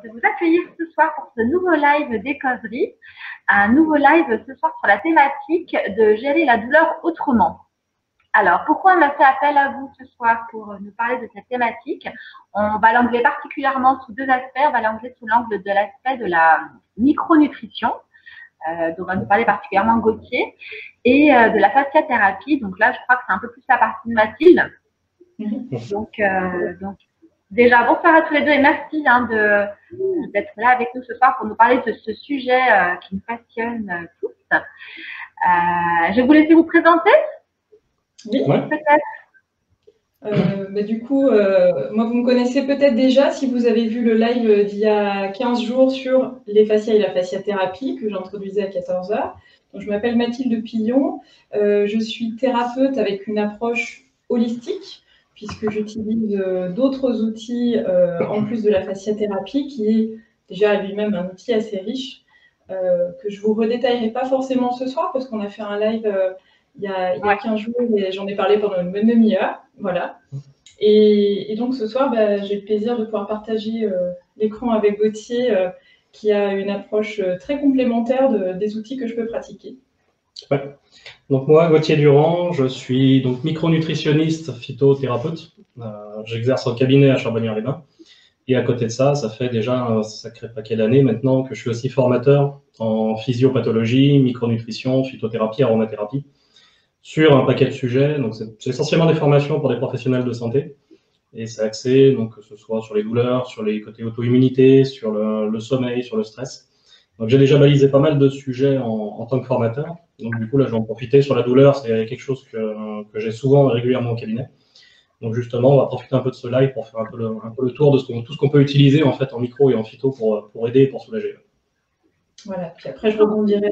de vous accueillir ce soir pour ce nouveau live des causeries. Un nouveau live ce soir sur la thématique de gérer la douleur autrement. Alors, pourquoi on a fait appel à vous ce soir pour nous parler de cette thématique? On va l'angler particulièrement sous deux aspects. On va l'angler sous l'angle de l'aspect de la micronutrition, dont va nous parler particulièrement Gauthier, et de la fasciathérapie. Donc là, je crois que c'est un peu plus la partie de Mathilde. Donc, déjà, bonsoir à tous les deux et merci d'être là avec nous ce soir pour nous parler de ce sujet qui nous passionne tous. Je vais vous laisser vous présenter. Oui, peut-être. Du coup, moi, vous me connaissez peut-être déjà si vous avez vu le live d'il y a 15 jours sur les fascias et la fasciathérapie que j'introduisais à 14 h. Donc, je m'appelle Mathilde Pillon. Je suis thérapeute avec une approche holistique puisque j'utilise d'autres outils en plus de la fasciathérapie qui est déjà lui-même un outil assez riche que je vous redétaillerai pas forcément ce soir parce qu'on a fait un live il y a 15 jours et j'en ai parlé pendant une bonne demi-heure. Voilà. Et donc ce soir, j'ai le plaisir de pouvoir partager l'écran avec Gauthier qui a une approche très complémentaire des outils que je peux pratiquer. Ouais. Donc moi, Gauthier Durand, je suis donc micronutritionniste, phytothérapeute. J'exerce en cabinet à Charbonnières-les-Bains. Et à côté de ça, ça fait déjà un sacré paquet d'années maintenant que je suis aussi formateur en physiopathologie, micronutrition, phytothérapie, aromathérapie, sur un paquet de sujets. Donc c'est essentiellement des formations pour des professionnels de santé. Et c'est axé, donc, que ce soit sur les douleurs, sur les côtés auto-immunité, sur le sommeil, sur le stress. Donc j'ai déjà balisé pas mal de sujets en tant que formateur. Donc du coup, là, je vais en profiter sur la douleur. C'est quelque chose que j'ai souvent et régulièrement au cabinet. Donc justement, on va profiter un peu de ce live pour faire un peu le tour de tout ce qu'on peut utiliser en fait en micro et en phyto pour aider et pour soulager. Voilà. Puis après, je rebondirai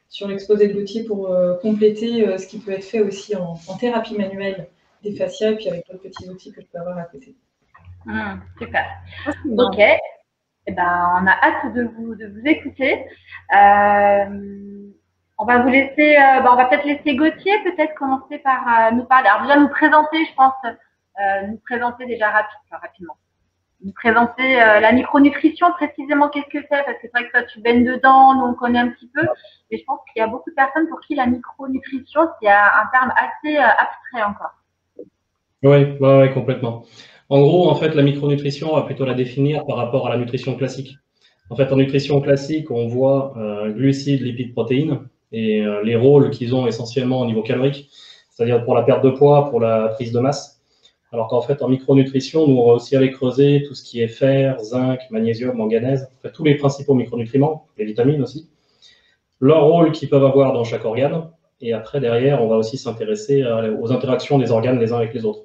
sur l'exposé de Gauthier pour compléter ce qui peut être fait aussi en thérapie manuelle des fascias et puis avec d'autres petits outils que je peux avoir à côté. Super. Ok. Eh ben, on a hâte de vous écouter. On va vous laisser, on va peut-être laisser Gauthier peut-être commencer par nous parler. Alors déjà nous présenter, je pense, nous présenter déjà rapidement. Nous présenter la micronutrition précisément, qu'est-ce que c'est? Parce que c'est vrai que toi tu baignes dedans, nous on connaît un petit peu, mais je pense qu'il y a beaucoup de personnes pour qui la micronutrition c'est un terme assez abstrait encore. Oui, complètement. En gros, en fait, la micronutrition, on va plutôt la définir par rapport à la nutrition classique. En fait, en nutrition classique, on voit glucides, lipides, protéines et les rôles qu'ils ont essentiellement au niveau calorique, c'est-à-dire pour la perte de poids, pour la prise de masse. Alors qu'en fait, en micronutrition, nous, on va aussi aller creuser tout ce qui est fer, zinc, magnésium, manganèse, en fait, tous les principaux micronutriments, les vitamines aussi, leur rôle qu'ils peuvent avoir dans chaque organe. Et après, derrière, on va aussi s'intéresser aux interactions des organes les uns avec les autres.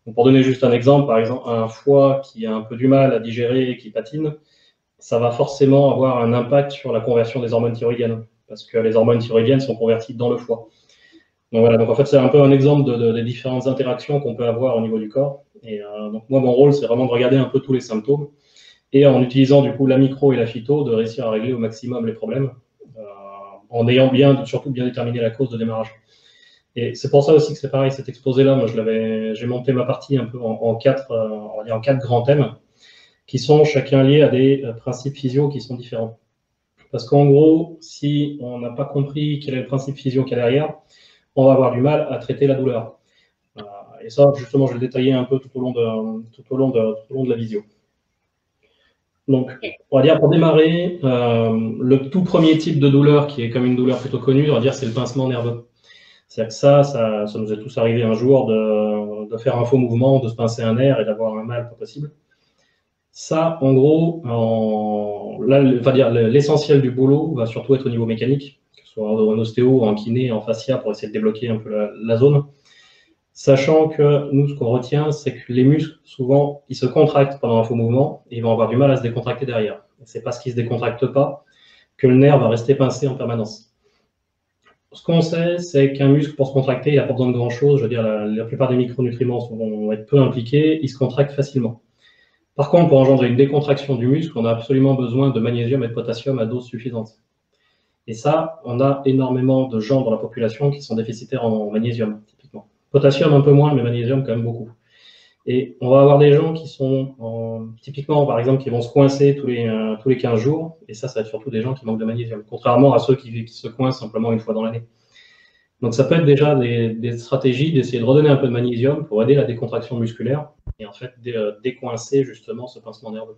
Donc, pour donner juste un exemple, par exemple, un foie qui a un peu du mal à digérer et qui patine, ça va forcément avoir un impact sur la conversion des hormones thyroïdiennes, parce que les hormones thyroïdiennes sont converties dans le foie. Donc voilà, donc en fait c'est un peu un exemple des différentes interactions qu'on peut avoir au niveau du corps. Et donc moi mon rôle c'est vraiment de regarder un peu tous les symptômes et en utilisant du coup la micro et la phyto de réussir à régler au maximum les problèmes en ayant surtout bien déterminé la cause de démarrage. Et c'est pour ça aussi que c'est pareil, cet exposé-là, moi j'ai monté ma partie un peu en quatre grands thèmes qui sont chacun liés à des principes physio qui sont différents. Parce qu'en gros, si on n'a pas compris quel est le principe physio qu'il y a derrière, on va avoir du mal à traiter la douleur. Et ça, justement, je vais le détailler un peu tout au long de la visio. Donc, on va dire pour démarrer, le tout premier type de douleur qui est comme une douleur plutôt connue, on va dire c'est le pincement nerveux. C'est-à-dire que ça nous est tous arrivé un jour de faire un faux mouvement, de se pincer un nerf et d'avoir un mal pas possible. Ça, en gros, l'essentiel du boulot va surtout être au niveau mécanique, que ce soit en ostéo, en kiné, en fascia, pour essayer de débloquer un peu la zone. Sachant que nous, ce qu'on retient, c'est que les muscles, souvent, ils se contractent pendant un faux mouvement et ils vont avoir du mal à se décontracter derrière. C'est parce qu'ils ne se décontractent pas que le nerf va rester pincé en permanence. Ce qu'on sait, c'est qu'un muscle, pour se contracter, il n'a pas besoin de grand-chose. Je veux dire, la plupart des micronutriments vont être peu impliqués, ils se contractent facilement. Par contre, pour engendrer une décontraction du muscle, on a absolument besoin de magnésium et de potassium à dose suffisante. Et ça, on a énormément de gens dans la population qui sont déficitaires en magnésium, typiquement. Potassium un peu moins, mais magnésium quand même beaucoup. Et on va avoir des gens qui sont, typiquement, par exemple, qui vont se coincer tous les 15 jours. Et ça va être surtout des gens qui manquent de magnésium, contrairement à ceux qui se coincent simplement une fois dans l'année. Donc, ça peut être déjà des stratégies d'essayer de redonner un peu de magnésium pour aider la décontraction musculaire et en fait décoincer justement ce pincement nerveux.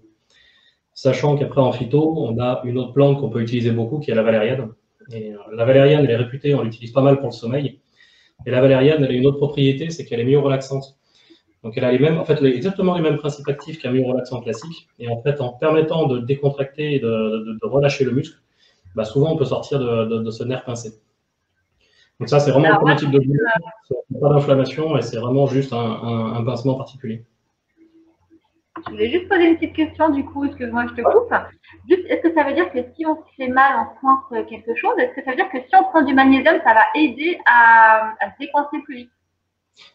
Sachant qu'après, en phyto, on a une autre plante qu'on peut utiliser beaucoup, qui est la valériane. Et la valériane, elle est réputée, on l'utilise pas mal pour le sommeil. Et la valériane, elle a une autre propriété, c'est qu'elle est myorelaxante. Donc, elle a en fait, exactement les mêmes principes actifs qu'un myorelaxant classique. Et en fait, en permettant de décontracter et de relâcher le muscle, bah, souvent, on peut sortir de ce nerf pincé. Donc ça, c'est vraiment le premier type de douleur. Pas d'inflammation et c'est vraiment juste un pincement particulier. Je voulais juste poser une petite question, du coup, excuse-moi, je te coupe. Juste, est-ce que ça veut dire que si on se fait mal, on coince quelque chose, est-ce que ça veut dire que si on prend du magnésium, ça va aider à se décoincer plus vite?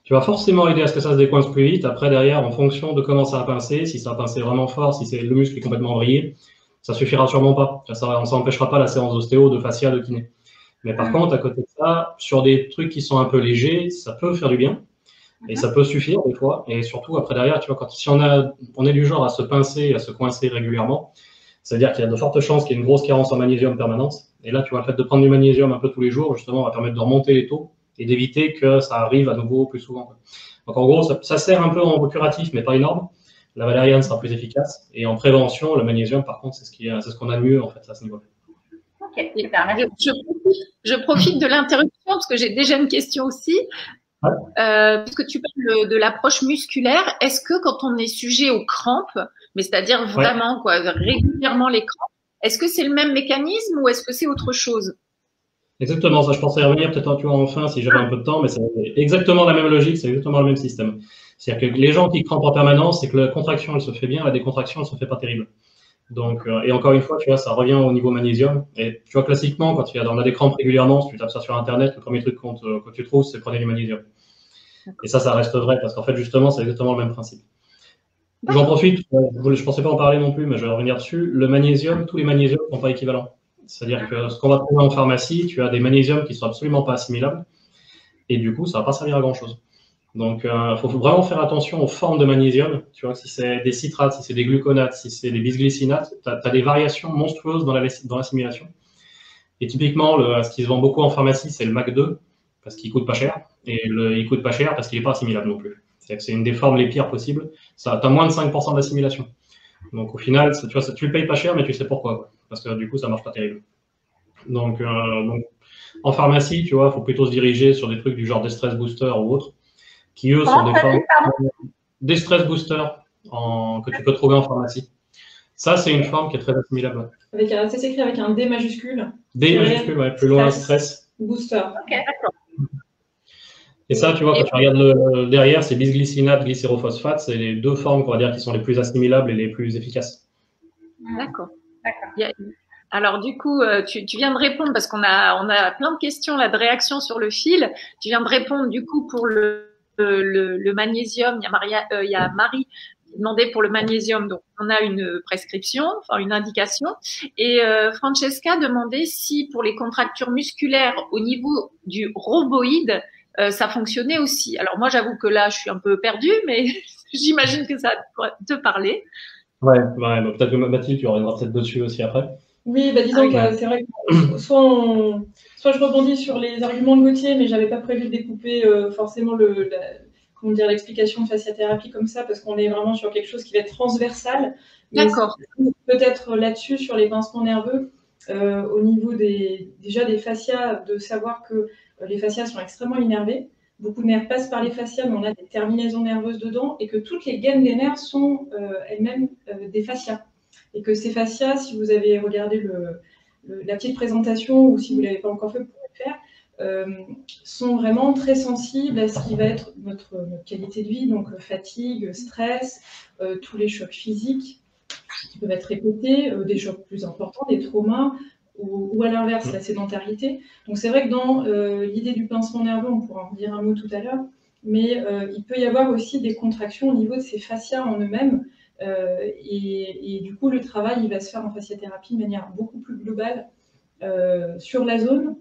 Tu vas forcément aider à ce que ça se décoince plus vite. Après, derrière, en fonction de comment ça a pincé, si ça a pincé vraiment fort, si le muscle est complètement vrillé, ça suffira sûrement pas. Ça n'empêchera pas la séance d'ostéo, de fascia, de kiné. Mais par contre, à côté de ça, sur des trucs qui sont un peu légers, ça peut faire du bien. Et ça peut suffire des fois. Et surtout, après, derrière, tu vois, si on est du genre à se pincer, à se coincer régulièrement, ça veut dire qu'il y a de fortes chances qu'il y ait une grosse carence en magnésium permanente. Et là, tu vois, le fait de prendre du magnésium un peu tous les jours, justement, va permettre de remonter les taux et d'éviter que ça arrive à nouveau plus souvent. Donc, en gros, ça sert un peu en curatif, mais pas énorme. La valériane sera plus efficace. Et en prévention, le magnésium, par contre, c'est ce qu'on a de mieux, en fait, à ce niveau-là. Ok, super, merci. Je profite de l'interruption parce que j'ai déjà une question aussi. Ouais. Puisque tu parles de l'approche musculaire, est-ce que quand on est sujet aux crampes, mais c'est-à-dire vraiment régulièrement les crampes, est-ce que c'est le même mécanisme ou est-ce que c'est autre chose? Exactement, ça je pensais y revenir peut-être tu vois, enfin si j'avais un peu de temps, mais c'est exactement la même logique, c'est exactement le même système. C'est-à-dire que les gens qui crampent en permanence, c'est que la contraction elle se fait bien, la décontraction elle se fait pas terrible. Donc, et encore une fois, tu vois, ça revient au niveau magnésium. Et tu vois, classiquement, quand on a des crampes régulièrement, si tu tapes ça sur Internet, le premier truc que tu trouves, c'est prenez du magnésium. Et ça reste vrai parce qu'en fait, justement, c'est exactement le même principe. J'en profite, je pensais pas en parler non plus, mais je vais revenir dessus. Le magnésium, tous les magnésiums ne sont pas équivalents. C'est-à-dire que ce qu'on va trouver en pharmacie, tu as des magnésiums qui sont absolument pas assimilables. Et du coup, ça va pas servir à grand-chose. Donc, il faut vraiment faire attention aux formes de magnésium. Tu vois, si c'est des citrates, si c'est des gluconates, si c'est des bisglycinates, tu as des variations monstrueuses dans l'assimilation. Et typiquement, ce qui se vend beaucoup en pharmacie, c'est le MAC2, parce qu'il coûte pas cher. Et il coûte pas cher parce qu'il n'est pas assimilable non plus. C'est-à-dire que c'est une des formes les pires possibles. Tu as moins de 5% d'assimilation. Donc, au final, tu vois, tu le payes pas cher, mais tu sais pourquoi. Quoi. Parce que du coup, ça marche pas terrible. Donc en pharmacie, tu vois, il faut plutôt se diriger sur des trucs du genre des stress boosters ou autres, qui eux sont des stress boosters que tu peux trouver en pharmacie. Ça, c'est une forme qui est très assimilable. C'est écrit avec un D majuscule. D majuscule, ouais, plus loin, stress. Booster. Ok, d'accord. Et ça, tu vois, quand tu regardes derrière, c'est bisglycinate, glycérophosphate, c'est les deux formes qu'on va dire qui sont les plus assimilables et les plus efficaces. D'accord. Alors du coup, tu viens de répondre parce qu'on a plein de questions là de réactions sur le fil. Tu viens de répondre du coup pour le magnésium. Il y a Marie qui demandait pour le magnésium. Donc on a une prescription, enfin une indication. Et Francesca demandait si pour les contractures musculaires au niveau du rhomboïde, ça fonctionnait aussi. Alors moi j'avoue que là je suis un peu perdue, mais j'imagine que ça va te parler. Ouais, donc peut-être que Mathilde, tu reviendras peut-être dessus aussi après. Oui, disons que c'est vrai que soit je rebondis sur les arguments de Gauthier, mais j'avais pas prévu de découper forcément l'explication de fasciathérapie comme ça, parce qu'on est vraiment sur quelque chose qui va être transversal. D'accord. Peut-être là-dessus, sur les pincements nerveux, au niveau déjà des fascias, de savoir que les fascias sont extrêmement innervés. Beaucoup de nerfs passent par les fascias, mais on a des terminaisons nerveuses dedans, et que toutes les gaines des nerfs sont elles-mêmes des fascias. Et que ces fascias, si vous avez regardé la petite présentation, ou si vous ne l'avez pas encore fait, vous pouvez le faire, sont vraiment très sensibles à ce qui va être notre qualité de vie, donc fatigue, stress, tous les chocs physiques qui peuvent être répétés, des chocs plus importants, des traumas, ou à l'inverse, la sédentarité. Donc c'est vrai que dans l'idée du pincement nerveux, on pourra en dire un mot tout à l'heure, mais il peut y avoir aussi des contractions au niveau de ces fascias en eux-mêmes, et du coup le travail il va se faire en fasciathérapie de manière beaucoup plus globale sur la zone,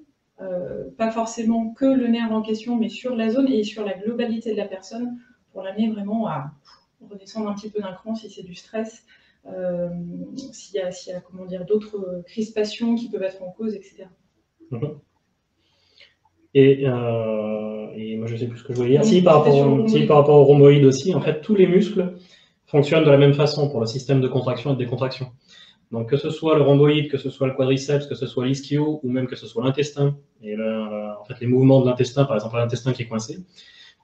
pas forcément que le nerf en question, mais sur la zone et sur la globalité de la personne, pour l'amener vraiment à redescendre un petit peu d'un cran si c'est du stress, s'il y a comment dire, d'autres crispations qui peuvent être en cause, etc. Et moi, je ne sais plus ce que je voulais dire. Si, par rapport au rhomboïde aussi, en fait, tous les muscles fonctionnent de la même façon pour le système de contraction et de décontraction. Donc, que ce soit le rhomboïde, que ce soit le quadriceps, que ce soit l'ischio, ou même que ce soit l'intestin, et en fait, les mouvements de l'intestin, par exemple, l'intestin qui est coincé,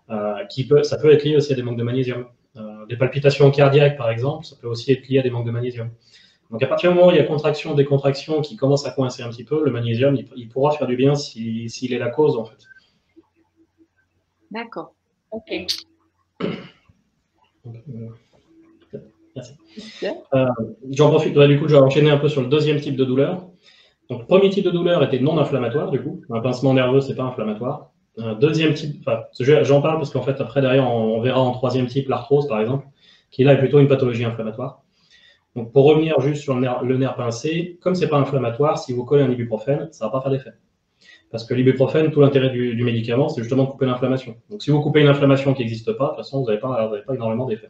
ça peut être lié aussi à des manques de magnésium. Des palpitations cardiaques, par exemple, ça peut aussi être lié à des manques de magnésium. Donc, à partir du moment où il y a contraction, décontraction qui commence à coincer un petit peu, le magnésium, il pourra faire du bien s'il est la cause, en fait. D'accord. Ok. Merci. J'en profite, du coup, je vais enchaîner un peu sur le deuxième type de douleur. Donc, le premier type de douleur était non inflammatoire, du coup. Un pincement nerveux, c'est pas inflammatoire. Deuxième type, j'en parle parce qu'en fait, après, derrière, on verra en troisième type l'arthrose, par exemple, qui là est plutôt une pathologie inflammatoire. Donc, pour revenir juste sur le nerf pincé, comme c'est pas inflammatoire, si vous collez un ibuprofène, ça va pas faire d'effet. Parce que l'ibuprofène, tout l'intérêt du médicament, c'est justement de couper l'inflammation. Donc, si vous coupez une inflammation qui n'existe pas, de toute façon, vous n'avez pas énormément d'effet.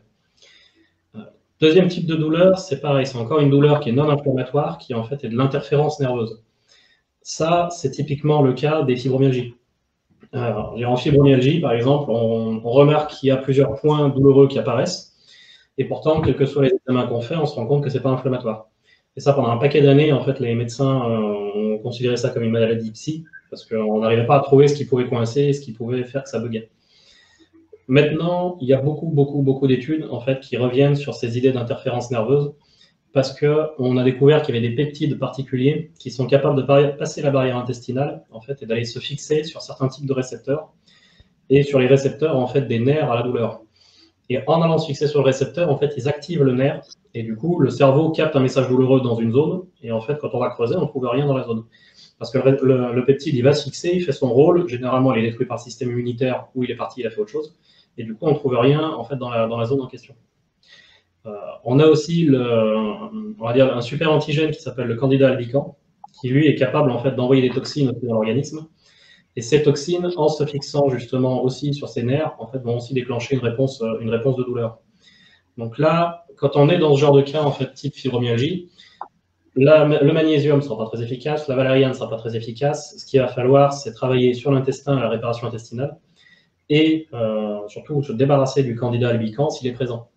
Deuxième type de douleur, c'est pareil, c'est encore une douleur qui est non inflammatoire, qui en fait est de l'interférence nerveuse. Ça, c'est typiquement le cas des fibromyalgies. En fibromyalgie, par exemple, on remarque qu'il y a plusieurs points douloureux qui apparaissent, et pourtant, quels que soient les examens qu'on fait, on se rend compte que ce n'est pas inflammatoire. Et ça, pendant un paquet d'années, en fait, les médecins ont considéré ça comme une maladie psy, parce qu'on n'arrivait pas à trouver ce qui pouvait coincer, ce qui pouvait faire que ça buguait. Maintenant, il y a beaucoup d'études en fait, qui reviennent sur ces idées d'interférence nerveuse, parce qu'on a découvert qu'il y avait des peptides particuliers qui sont capables de passer la barrière intestinale en fait, et d'aller se fixer sur certains types de récepteurs, et sur les récepteurs en fait, des nerfs à la douleur. Et en allant se fixer sur le récepteur, en fait, ils activent le nerf, et du coup, le cerveau capte un message douloureux dans une zone, et en fait, quand on va creuser, on ne trouve rien dans la zone. Parce que le peptide, il va se fixer, il fait son rôle, généralement, il est détruit par le système immunitaire, ou il est parti, il a fait autre chose, et du coup, on ne trouve rien, en fait, dans la zone en question. On a aussi, on va dire, un super antigène qui s'appelle le candida albicans, qui, lui, est capable, en fait, d'envoyer des toxines dans l'organisme, et ces toxines, en se fixant justement aussi sur ces nerfs, en fait, vont aussi déclencher une réponse de douleur. Donc là, quand on est dans ce genre de cas, en fait, type fibromyalgie, le magnésium ne sera pas très efficace, la valériane ne sera pas très efficace. Ce qu'il va falloir, c'est travailler sur l'intestin, la réparation intestinale, et surtout se débarrasser du candida albicans s'il est présent.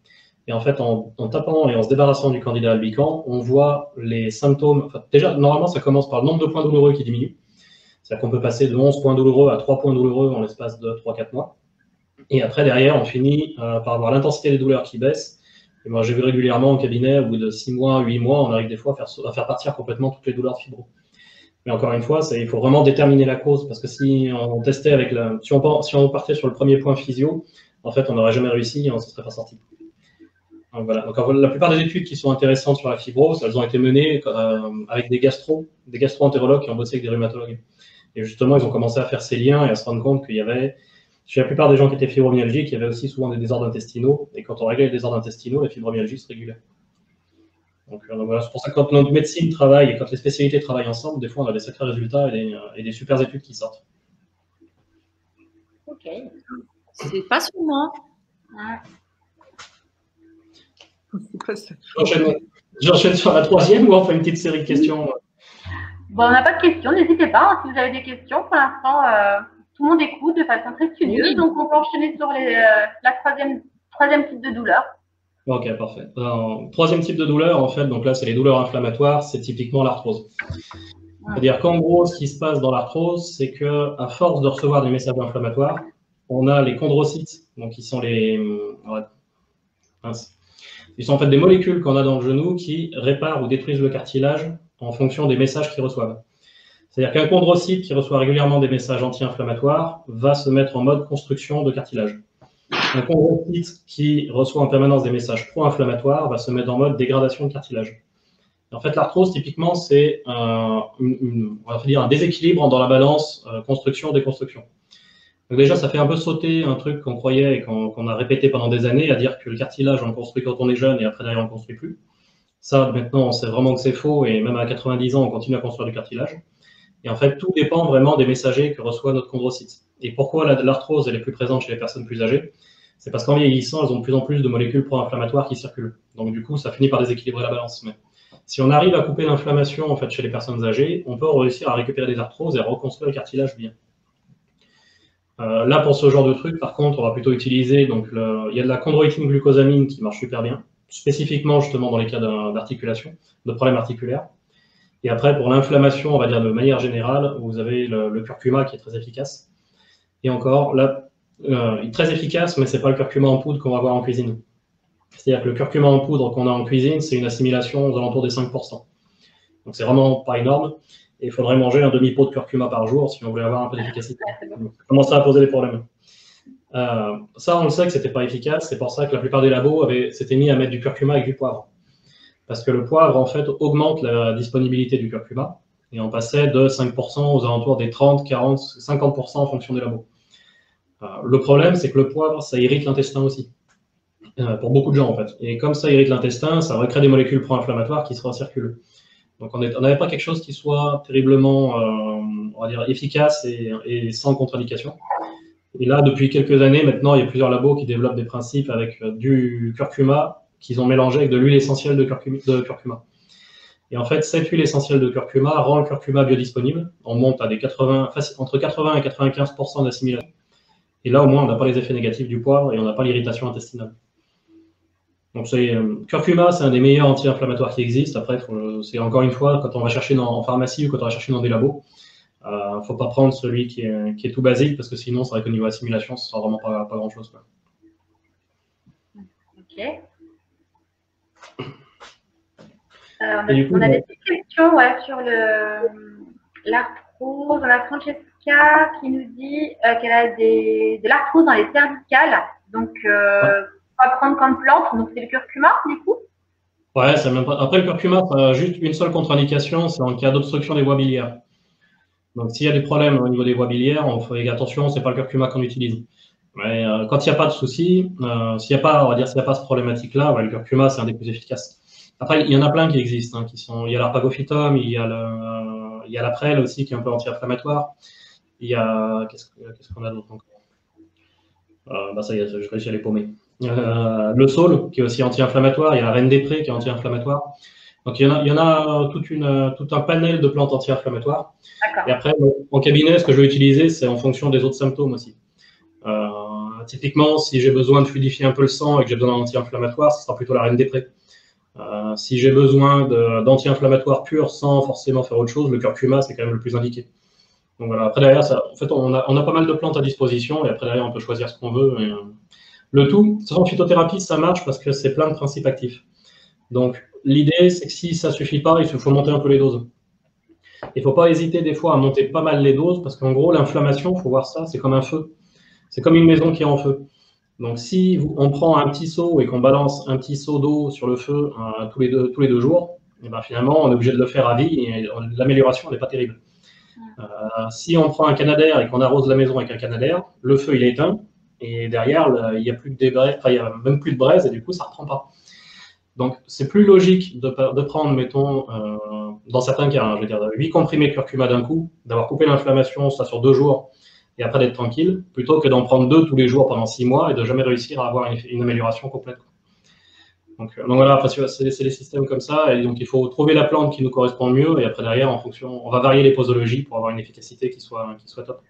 Et en fait, en tapant et en se débarrassant du candida albicans, on voit les symptômes. Enfin, déjà, normalement, ça commence par le nombre de points douloureux qui diminue. C'est-à-dire qu'on peut passer de 11 points douloureux à 3 points douloureux en l'espace de 3-4 mois. Et après, derrière, on finit par avoir l'intensité des douleurs qui baisse. Et moi, j'ai vu régulièrement au cabinet, au bout de 6 mois, 8 mois, on arrive des fois à faire partir complètement toutes les douleurs de fibro. Mais encore une fois, il faut vraiment déterminer la cause, parce que si on testait si on partait sur le premier point physio, en fait, on n'aurait jamais réussi et on ne se serait pas sorti. Donc, voilà. Donc, la plupart des études qui sont intéressantes sur la fibrose, elles ont été menées avec des gastro-entérologues qui ont bossé avec des rhumatologues. Et justement, ils ont commencé à faire ces liens et à se rendre compte qu'il y avait, chez la plupart des gens qui étaient fibromyalgiques, il y avait aussi souvent des désordres intestinaux. Et quand on réglait les désordres intestinaux, la fibromyalgie se régulait. Donc voilà, c'est pour ça que quand notre médecine travaille et quand les spécialités travaillent ensemble, des fois, on a des sacrés résultats et des super études qui sortent. Ok. C'est passionnant. J'enchaîne sur la troisième ou on fait une petite série de questions? Bon, on n'a pas de questions, n'hésitez pas, hein, si vous avez des questions. Pour l'instant, tout le monde écoute de façon très studieuse, donc on peut enchaîner sur la troisième type de douleur. Ok, parfait. Troisième type de douleur, en fait, donc là, c'est les douleurs inflammatoires, c'est typiquement l'arthrose. C'est-à-dire qu'en gros, ce qui se passe dans l'arthrose, c'est qu'à force de recevoir des messages inflammatoires, on a les chondrocytes, donc qui sont ils sont en fait des molécules qu'on a dans le genou qui réparent ou détruisent le cartilage en fonction des messages qu'ils reçoivent. C'est-à-dire qu'un chondrocyte qui reçoit régulièrement des messages anti-inflammatoires va se mettre en mode construction de cartilage. Un chondrocyte qui reçoit en permanence des messages pro-inflammatoires va se mettre en mode dégradation de cartilage. Et en fait, l'arthrose, typiquement, c'est on va dire un déséquilibre dans la balance construction-déconstruction. Donc déjà, ça fait un peu sauter un truc qu'on croyait et qu'on a répété pendant des années, à dire que le cartilage, on le construit quand on est jeune et après derrière, on ne le construit plus. Ça, maintenant, on sait vraiment que c'est faux et même à 90 ans, on continue à construire du cartilage. Et en fait, tout dépend vraiment des messagers que reçoit notre chondrocyte. Et pourquoi l'arthrose, elle est plus présente chez les personnes plus âgées? C'est parce qu'en vieillissant, elles ont de plus en plus de molécules pro-inflammatoires qui circulent. Donc du coup, ça finit par déséquilibrer la balance. Mais si on arrive à couper l'inflammation en fait, chez les personnes âgées, on peut réussir à récupérer des arthroses et à reconstruire le cartilage bien. Là, pour ce genre de truc, par contre, on va plutôt utiliser, donc, il y a de la chondroïtine glucosamine qui marche super bien, spécifiquement justement dans les cas d'articulation, de problèmes articulaires. Et après, pour l'inflammation, on va dire de manière générale, vous avez le curcuma qui est très efficace. Et encore, là, il est très efficace, mais c'est pas le curcuma en poudre qu'on va avoir en cuisine. C'est-à-dire que le curcuma en poudre qu'on a en cuisine, c'est une assimilation aux alentours des 5%. Donc c'est vraiment pas énorme. Et il faudrait manger un demi-pot de curcuma par jour si on voulait avoir un peu d'efficacité. Ça commence à poser des problèmes. Ça, on le sait que c'était pas efficace. C'est pour ça que la plupart des labos s'étaient mis à mettre du curcuma avec du poivre. Parce que le poivre, en fait, augmente la disponibilité du curcuma. Et on passait de 5% aux alentours des 30, 40, 50% en fonction des labos. Le problème, c'est que le poivre, ça irrite l'intestin aussi. Pour beaucoup de gens, en fait. Et comme ça irrite l'intestin, ça recrée des molécules pro-inflammatoires qui se recirculent. Donc on n'avait pas quelque chose qui soit terriblement, on va dire, efficace et sans contre-indication. Et là, depuis quelques années, maintenant, il y a plusieurs labos qui développent des principes avec du curcuma qu'ils ont mélangé avec de l'huile essentielle de curcuma. Et en fait, cette huile essentielle de curcuma rend le curcuma biodisponible. On monte à des entre 80 et 95% d'assimilation. Et là, au moins, on n'a pas les effets négatifs du poivre et on n'a pas l'irritation intestinale. Donc, curcuma, c'est un des meilleurs anti-inflammatoires qui existent. Après, c'est encore une fois, quand on va chercher en pharmacie ou quand on va chercher dans des labos, il ne faut pas prendre celui qui est tout basique parce que sinon, c'est vrai qu'au niveau assimilation, ce ne sera vraiment pas grand-chose. Ok. On a des petites questions sur l'arthrose. On a Francesca qui nous dit qu'elle a de l'arthrose dans les cervicales. Donc, on va prendre comme plante. Donc, c'est le curcuma, du coup? Ouais, c'est même pas... Après, le curcuma, ça a juste une seule contre-indication, c'est en cas d'obstruction des voies biliaires. Donc, s'il y a des problèmes au niveau des voies biliaires, on fait attention, c'est pas le curcuma qu'on utilise. Mais quand il n'y a pas de souci, s'il n'y a pas, on va dire, s'il n'y a pas ce problématique-là, le curcuma, c'est un des plus efficaces. Après, il y en a plein qui existent, il y a l'arpagophytum, il y a la prêle aussi qui est un peu anti-inflammatoire. Il y a, qu'est-ce qu'on a d'autre encore? Ça y est, je réussis à les paumer. Le saule qui est aussi anti-inflammatoire, il y a la reine des prés qui est anti-inflammatoire. Donc il y en a tout un panel de plantes anti-inflammatoires. Et après, en cabinet, ce que je vais utiliser, c'est en fonction des autres symptômes aussi. Typiquement, si j'ai besoin de fluidifier un peu le sang et que j'ai besoin d'un anti-inflammatoire, ce sera plutôt la reine des prés. Si j'ai besoin d'anti-inflammatoire pur sans forcément faire autre chose, le curcuma, c'est quand même le plus indiqué. Donc voilà, après derrière, en fait, on a pas mal de plantes à disposition et après derrière, on peut choisir ce qu'on veut. Et, le tout, de toute façon, en phytothérapie, ça marche parce que c'est plein de principes actifs. Donc, l'idée, c'est que si ça ne suffit pas, il faut monter un peu les doses. Il ne faut pas hésiter des fois à monter pas mal les doses parce qu'en gros, l'inflammation, il faut voir ça, c'est comme un feu. C'est comme une maison qui est en feu. Donc, si on prend un petit seau et qu'on balance un petit seau d'eau sur le feu tous les deux jours, et ben finalement, on est obligé de le faire à vie et l'amélioration n'est pas terrible. Si on prend un canadair et qu'on arrose la maison avec un canadair, le feu, il est éteint. Et derrière, il n'y a plus il y a même plus de braise et du coup, ça ne reprend pas. Donc, c'est plus logique de prendre, mettons, dans certains cas, je veux dire, 8 comprimés de curcuma d'un coup, d'avoir coupé l'inflammation, ça sur 2 jours, et après d'être tranquille, plutôt que d'en prendre 2 tous les jours pendant 6 mois et de jamais réussir à avoir une amélioration complète. Donc voilà, c'est des systèmes comme ça, et donc il faut trouver la plante qui nous correspond le mieux, et après derrière, en fonction, on va varier les posologies pour avoir une efficacité qui soit top.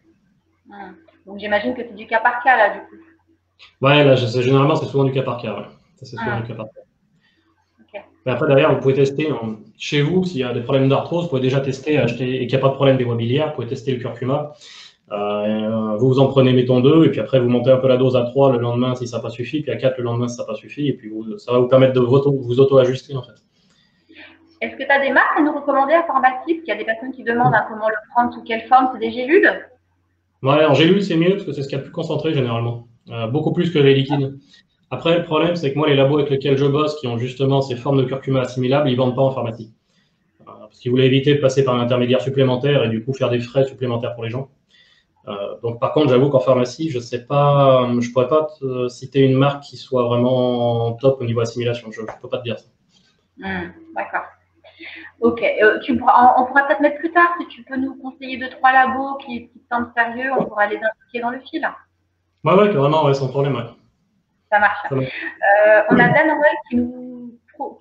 Donc j'imagine que c'est du cas par cas là, du coup. Ouais, là, généralement, c'est souvent du cas par cas. Ouais. C'est souvent du cas par cas. Okay. Mais après, derrière, vous pouvez tester chez vous, s'il y a des problèmes d'arthrose, vous pouvez déjà tester, acheter, et qu'il n'y a pas de problème des voies biliaires, vous pouvez tester le curcuma. Vous en prenez, mettons 2, et puis après, vous montez un peu la dose à 3 le lendemain si ça n'a pas suffi, puis à 4 le lendemain si ça n'a pas suffi, et puis ça va vous permettre de vous auto-ajuster en fait. Est-ce que tu as des marques à nous recommander à pharmacie? Parce qu'il y a des personnes qui demandent comment le prendre, sous quelle forme, c'est des gélules? Ouais, en gélule, c'est mieux parce que c'est ce qu'il y a de plus concentré généralement. Beaucoup plus que les liquides. Après, le problème, c'est que moi, les labos avec lesquels je bosse, qui ont justement ces formes de curcuma assimilables, ils ne vendent pas en pharmacie. Parce qu'ils voulaient éviter de passer par un intermédiaire supplémentaire et du coup faire des frais supplémentaires pour les gens. Donc, par contre, j'avoue qu'en pharmacie, je sais pas, je pourrais pas te citer une marque qui soit vraiment top au niveau assimilation. Je ne peux pas te dire ça. D'accord. Ok, on pourra peut-être mettre plus tard, si tu peux nous conseiller 2-3 labos qui semblent sérieux, on pourra les impliquer dans le fil. Ouais, carrément, ouais, sans problème. Ouais. Ça marche. On a Dan Roy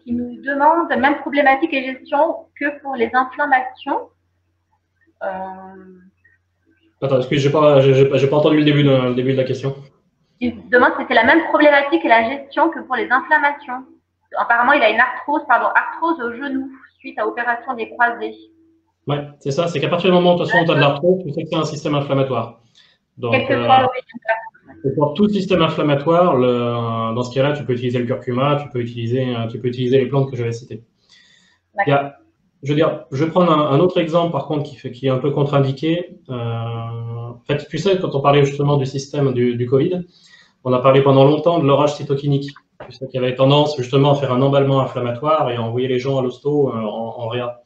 qui nous demande même problématique et gestion que pour les inflammations. Attends, excuse, j'ai pas entendu le début de la question. Il demande si c'est la même problématique et la gestion que pour les inflammations. Apparemment, il a une arthrose au genou suite à opération des croisés. Oui, c'est ça. C'est qu'à partir du moment où tu as de l'arthrose, tu sais que c'est un système inflammatoire. Donc, pour tout système inflammatoire, dans ce cas-là, tu peux utiliser le curcuma, tu peux utiliser les plantes que je vais citer. Je vais prendre un autre exemple, par contre, qui est un peu contre-indiqué. En fait, tu sais, quand on parlait justement du système du Covid, on a parlé pendant longtemps de l'orage cytokinique. Tu sais qu'il y avait tendance justement à faire un emballement inflammatoire et à envoyer les gens à l'hosto en réa.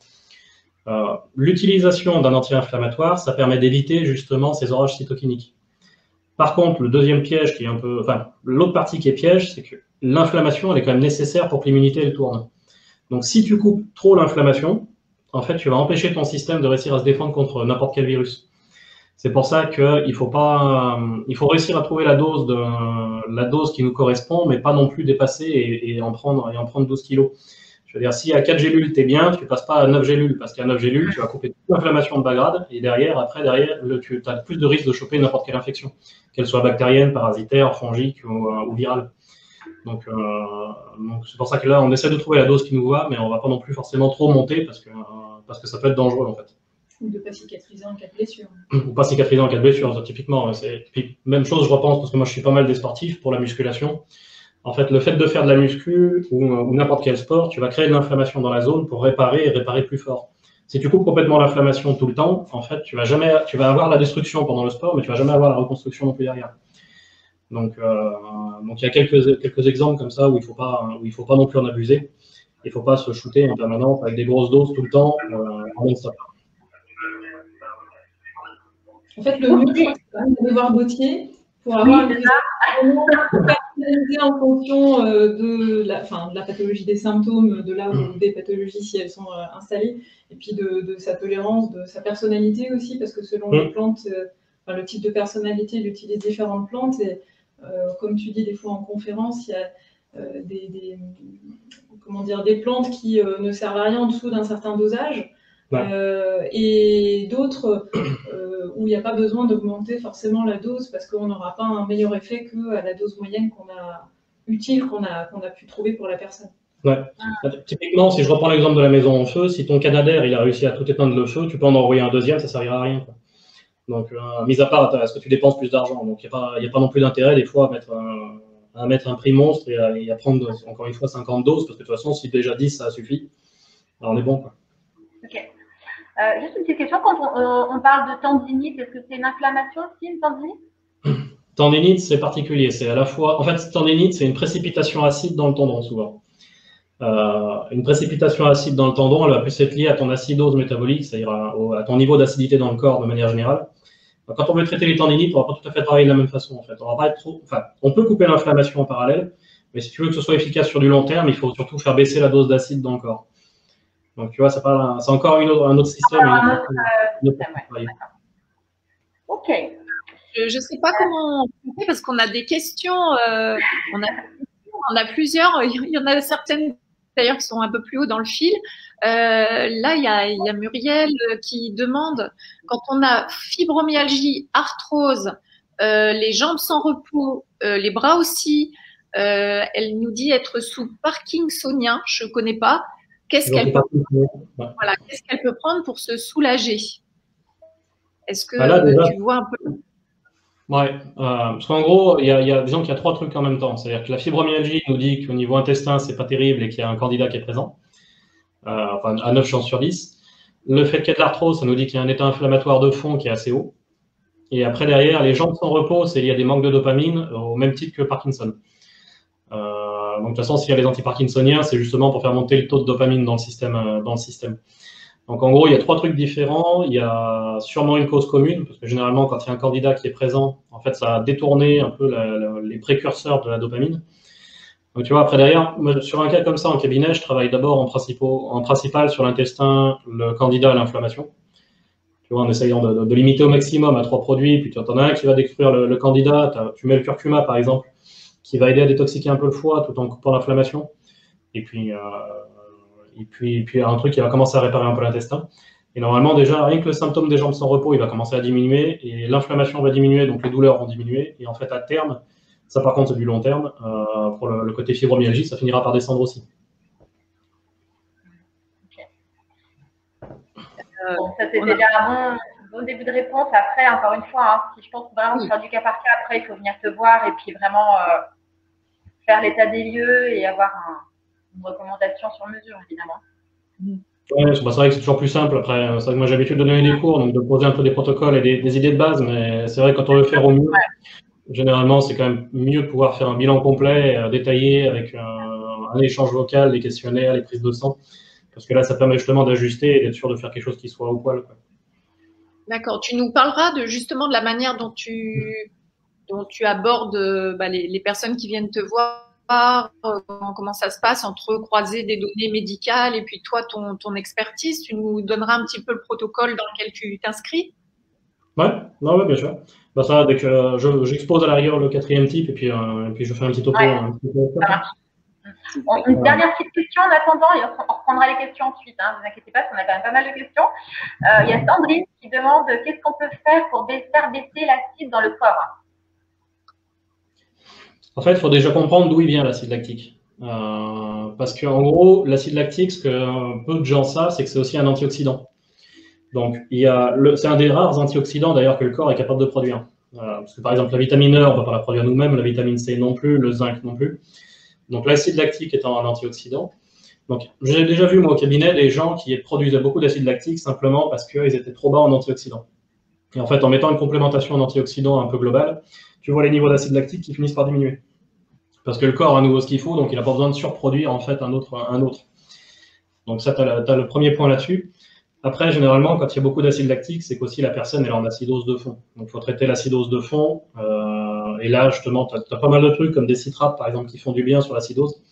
L'utilisation d'un anti-inflammatoire, ça permet d'éviter justement ces orages cytokiniques. Par contre, le deuxième piège qui est l'autre partie qui est piège, c'est que l'inflammation, elle est quand même nécessaire pour que l'immunité, elle tourne. Donc, si tu coupes trop l'inflammation, en fait, tu vas empêcher ton système de réussir à se défendre contre n'importe quel virus. C'est pour ça qu'il faut réussir à trouver la dose qui nous correspond, mais pas non plus dépasser et en prendre 12 kilos. Je veux dire, si à 4 gélules, tu es bien, tu ne passes pas à 9 gélules, parce qu'à 9 gélules, tu vas couper toute l'inflammation de bas grade, et derrière, tu as plus de risque de choper n'importe quelle infection, qu'elle soit bactérienne, parasitaire, fongique ou virale. Donc c'est pour ça que là, on essaie de trouver la dose qui nous va, mais on ne va pas non plus forcément trop monter, parce que ça peut être dangereux, en fait. Ou de ne pas cicatriser en cas de blessure. Ou pas cicatriser en cas de blessure, ça, typiquement. Puis, même chose, je repense, parce que moi, je suis pas mal des sportifs pour la musculation. En fait, le fait de faire de la muscu ou n'importe quel sport, tu vas créer de l'inflammation dans la zone pour réparer et réparer plus fort. Si tu coupes complètement l'inflammation tout le temps, en fait, tu vas avoir la destruction pendant le sport, mais tu vas jamais avoir la reconstruction non plus derrière. Donc il y a quelques exemples comme ça où il faut pas non plus en abuser. Il ne faut pas se shooter en permanence avec des grosses doses tout le temps en non-stop. En fait, le mieux, c'est d'aller voir Gauthier pour avoir une personnalisée en fonction de la pathologie des symptômes, de là où des pathologies si elles sont installées, et puis de sa tolérance, de sa personnalité aussi, parce que selon les plantes, le type de personnalité, il utilise différentes plantes, et comme tu dis des fois en conférence, il y a des plantes qui ne servent à rien en dessous d'un certain dosage. Et d'autres où il n'y a pas besoin d'augmenter forcément la dose parce qu'on n'aura pas un meilleur effet qu'à la dose moyenne qu'on a pu trouver pour la personne. Ouais. Typiquement, si je reprends l'exemple de la maison en feu, si ton Canadair il a réussi à tout éteindre le feu, tu peux en envoyer un deuxième, ça ne servira à rien, quoi. Donc, mis à part à ce que tu dépenses plus d'argent. Donc, il n'y a pas non plus d'intérêt des fois à mettre un prix monstre et à prendre encore une fois 50 doses, parce que de toute façon, si déjà 10 ça suffit, alors on est bon, quoi. Ok. Juste une petite question, quand on parle de tendinite, est-ce que c'est une inflammation aussi, une tendinite? Tendinite, c'est particulier. C'est à la fois, en fait, tendinite, c'est une précipitation acide dans le tendon, souvent. Une précipitation acide dans le tendon, elle va plus être liée à ton acidose métabolique, c'est-à-dire à ton niveau d'acidité dans le corps de manière générale. Donc, quand on veut traiter les tendinites, on ne va pas tout à fait travailler de la même façon, en fait. On peut couper l'inflammation en parallèle, mais si tu veux que ce soit efficace sur du long terme, il faut surtout faire baisser la dose d'acide dans le corps. Donc, tu vois, c'est encore un autre système. Ok. Je ne sais pas comment on fait parce qu'on a des questions. On a plusieurs. Il y en a certaines d'ailleurs qui sont un peu plus haut dans le fil. Là, il y a Muriel qui demande quand on a fibromyalgie, arthrose, les jambes sans repos, les bras aussi. Elle nous dit être sous parkinsonien. Je ne connais pas. Qu'est-ce qu'elle peut prendre pour se soulager? Est-ce que tu vois un peu? Ouais, parce qu'en gros, disons qu'il y a 3 trucs en même temps. C'est-à-dire que la fibromyalgie nous dit qu'au niveau intestin, c'est pas terrible et qu'il y a un candidat qui est présent. À 9 chances sur 10. Le fait qu'il y ait de l'arthrose, ça nous dit qu'il y a un état inflammatoire de fond qui est assez haut. Et après, derrière, les jambes sans repos, c'est lié à des manques de dopamine, au même titre que Parkinson. Donc, de toute façon, s'il y a les antiparkinsoniens, c'est justement pour faire monter le taux de dopamine dans le système. Donc, en gros, il y a 3 trucs différents. Il y a sûrement une cause commune, parce que généralement, quand il y a un candidat qui est présent, en fait, ça a détourné un peu les précurseurs de la dopamine. Donc, tu vois, après, derrière, sur un cas comme ça, en cabinet, je travaille d'abord en principal sur l'intestin, le candidat à l'inflammation. Tu vois, en essayant de limiter au maximum à 3 produits, puis tu en as un qui va détruire le candidat, tu mets le curcuma, par exemple. qui va aider à détoxiquer un peu le foie tout en coupant l'inflammation. Et puis un truc qui va commencer à réparer un peu l'intestin. Et normalement, déjà, rien que le symptôme des jambes sans repos, il va commencer à diminuer et l'inflammation va diminuer, donc les douleurs vont diminuer. Et en fait, à terme, ça par contre, c'est du long terme, pour le côté fibromyalgie, ça finira par descendre aussi. Bon, ça c'est déjà un bon début de réponse. Après, encore une fois, hein, si je pense vraiment faire du cas par cas, après, il faut venir te voir et puis vraiment faire l'état des lieux et avoir une recommandation sur mesure, évidemment. Ouais, c'est vrai que c'est toujours plus simple. Après, c'est vrai que moi j'ai l'habitude de donner des cours, donc de poser un peu des protocoles et des idées de base, mais c'est vrai que quand on veut faire au mieux, généralement c'est quand même mieux de pouvoir faire un bilan complet, détaillé, avec un échange vocal, des questionnaires, les prises de sang, parce que là ça permet justement d'ajuster et d'être sûr de faire quelque chose qui soit au poil. D'accord. Tu nous parleras justement de la manière dont tu abordes les personnes qui viennent te voir. Comment ça se passe entre croiser des données médicales et puis toi, ton expertise. Tu nous donneras un petit peu le protocole dans lequel tu t'inscris? Ouais, bien sûr. Ça, dès que j'expose à la rigueur le 4e type et puis je fais un petit topo. Ouais. Une dernière petite question en attendant, et on reprendra les questions ensuite, hein, ne vous inquiétez pas, parce qu'on a quand même pas mal de questions. Il y a Sandrine qui demande qu'est-ce qu'on peut faire pour faire baisser l'acide dans le corps? En fait, il faut déjà comprendre d'où il vient l'acide lactique. Parce qu'en gros, l'acide lactique, ce que peu de gens savent, c'est que c'est aussi un antioxydant. Donc, c'est un des rares antioxydants d'ailleurs que le corps est capable de produire. Parce que par exemple, la vitamine E, on ne peut pas la produire nous-mêmes, la vitamine C non plus, le zinc non plus. Donc, l'acide lactique étant un antioxydant. Donc, j'ai déjà vu, moi, au cabinet, des gens qui produisaient beaucoup d'acide lactique simplement parce qu'ils étaient trop bas en antioxydants. Et en fait, en mettant une complémentation en antioxydants un peu globale, tu vois les niveaux d'acide lactique qui finissent par diminuer. Parce que le corps a à nouveau ce qu'il faut, donc il n'a pas besoin de surproduire en fait un autre. Donc ça, tu as le premier point là-dessus. Après, généralement, quand il y a beaucoup d'acide lactique, c'est qu'aussi la personne est en acidose de fond. Donc il faut traiter l'acidose de fond. Et là, justement, tu as pas mal de trucs comme des citrates, par exemple, qui font du bien sur l'acidose.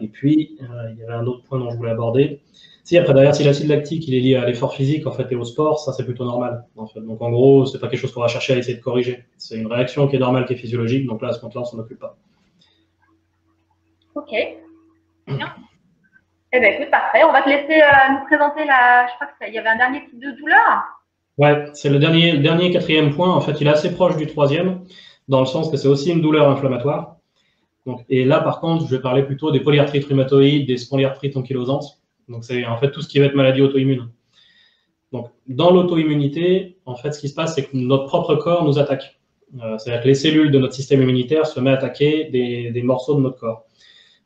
Et puis, il y avait un autre point dont je voulais aborder. Après, derrière, si l'acide lactique il est lié à l'effort physique en fait, et au sport, ça c'est plutôt normal. En fait. Donc en gros, c'est pas quelque chose qu'on va chercher à essayer de corriger. C'est une réaction qui est normale, qui est physiologique. Donc là, à ce compte-là, on s'en occupe pas. Ok. Bien. Eh bien, écoute, parfait. On va te laisser nous présenter je crois qu'il y avait un dernier type de douleur. Ouais, c'est le dernier 4e point. En fait, il est assez proche du 3e, dans le sens que c'est aussi une douleur inflammatoire. Donc, et là, par contre, je vais parler plutôt des polyarthrites rhumatoïdes, des spondylarthrites ankylosantes. Donc, c'est en fait tout ce qui va être maladie auto-immune. Donc, dans l'auto-immunité, en fait, ce qui se passe, c'est que notre propre corps nous attaque. C'est-à-dire que les cellules de notre système immunitaire se mettent à attaquer des morceaux de notre corps.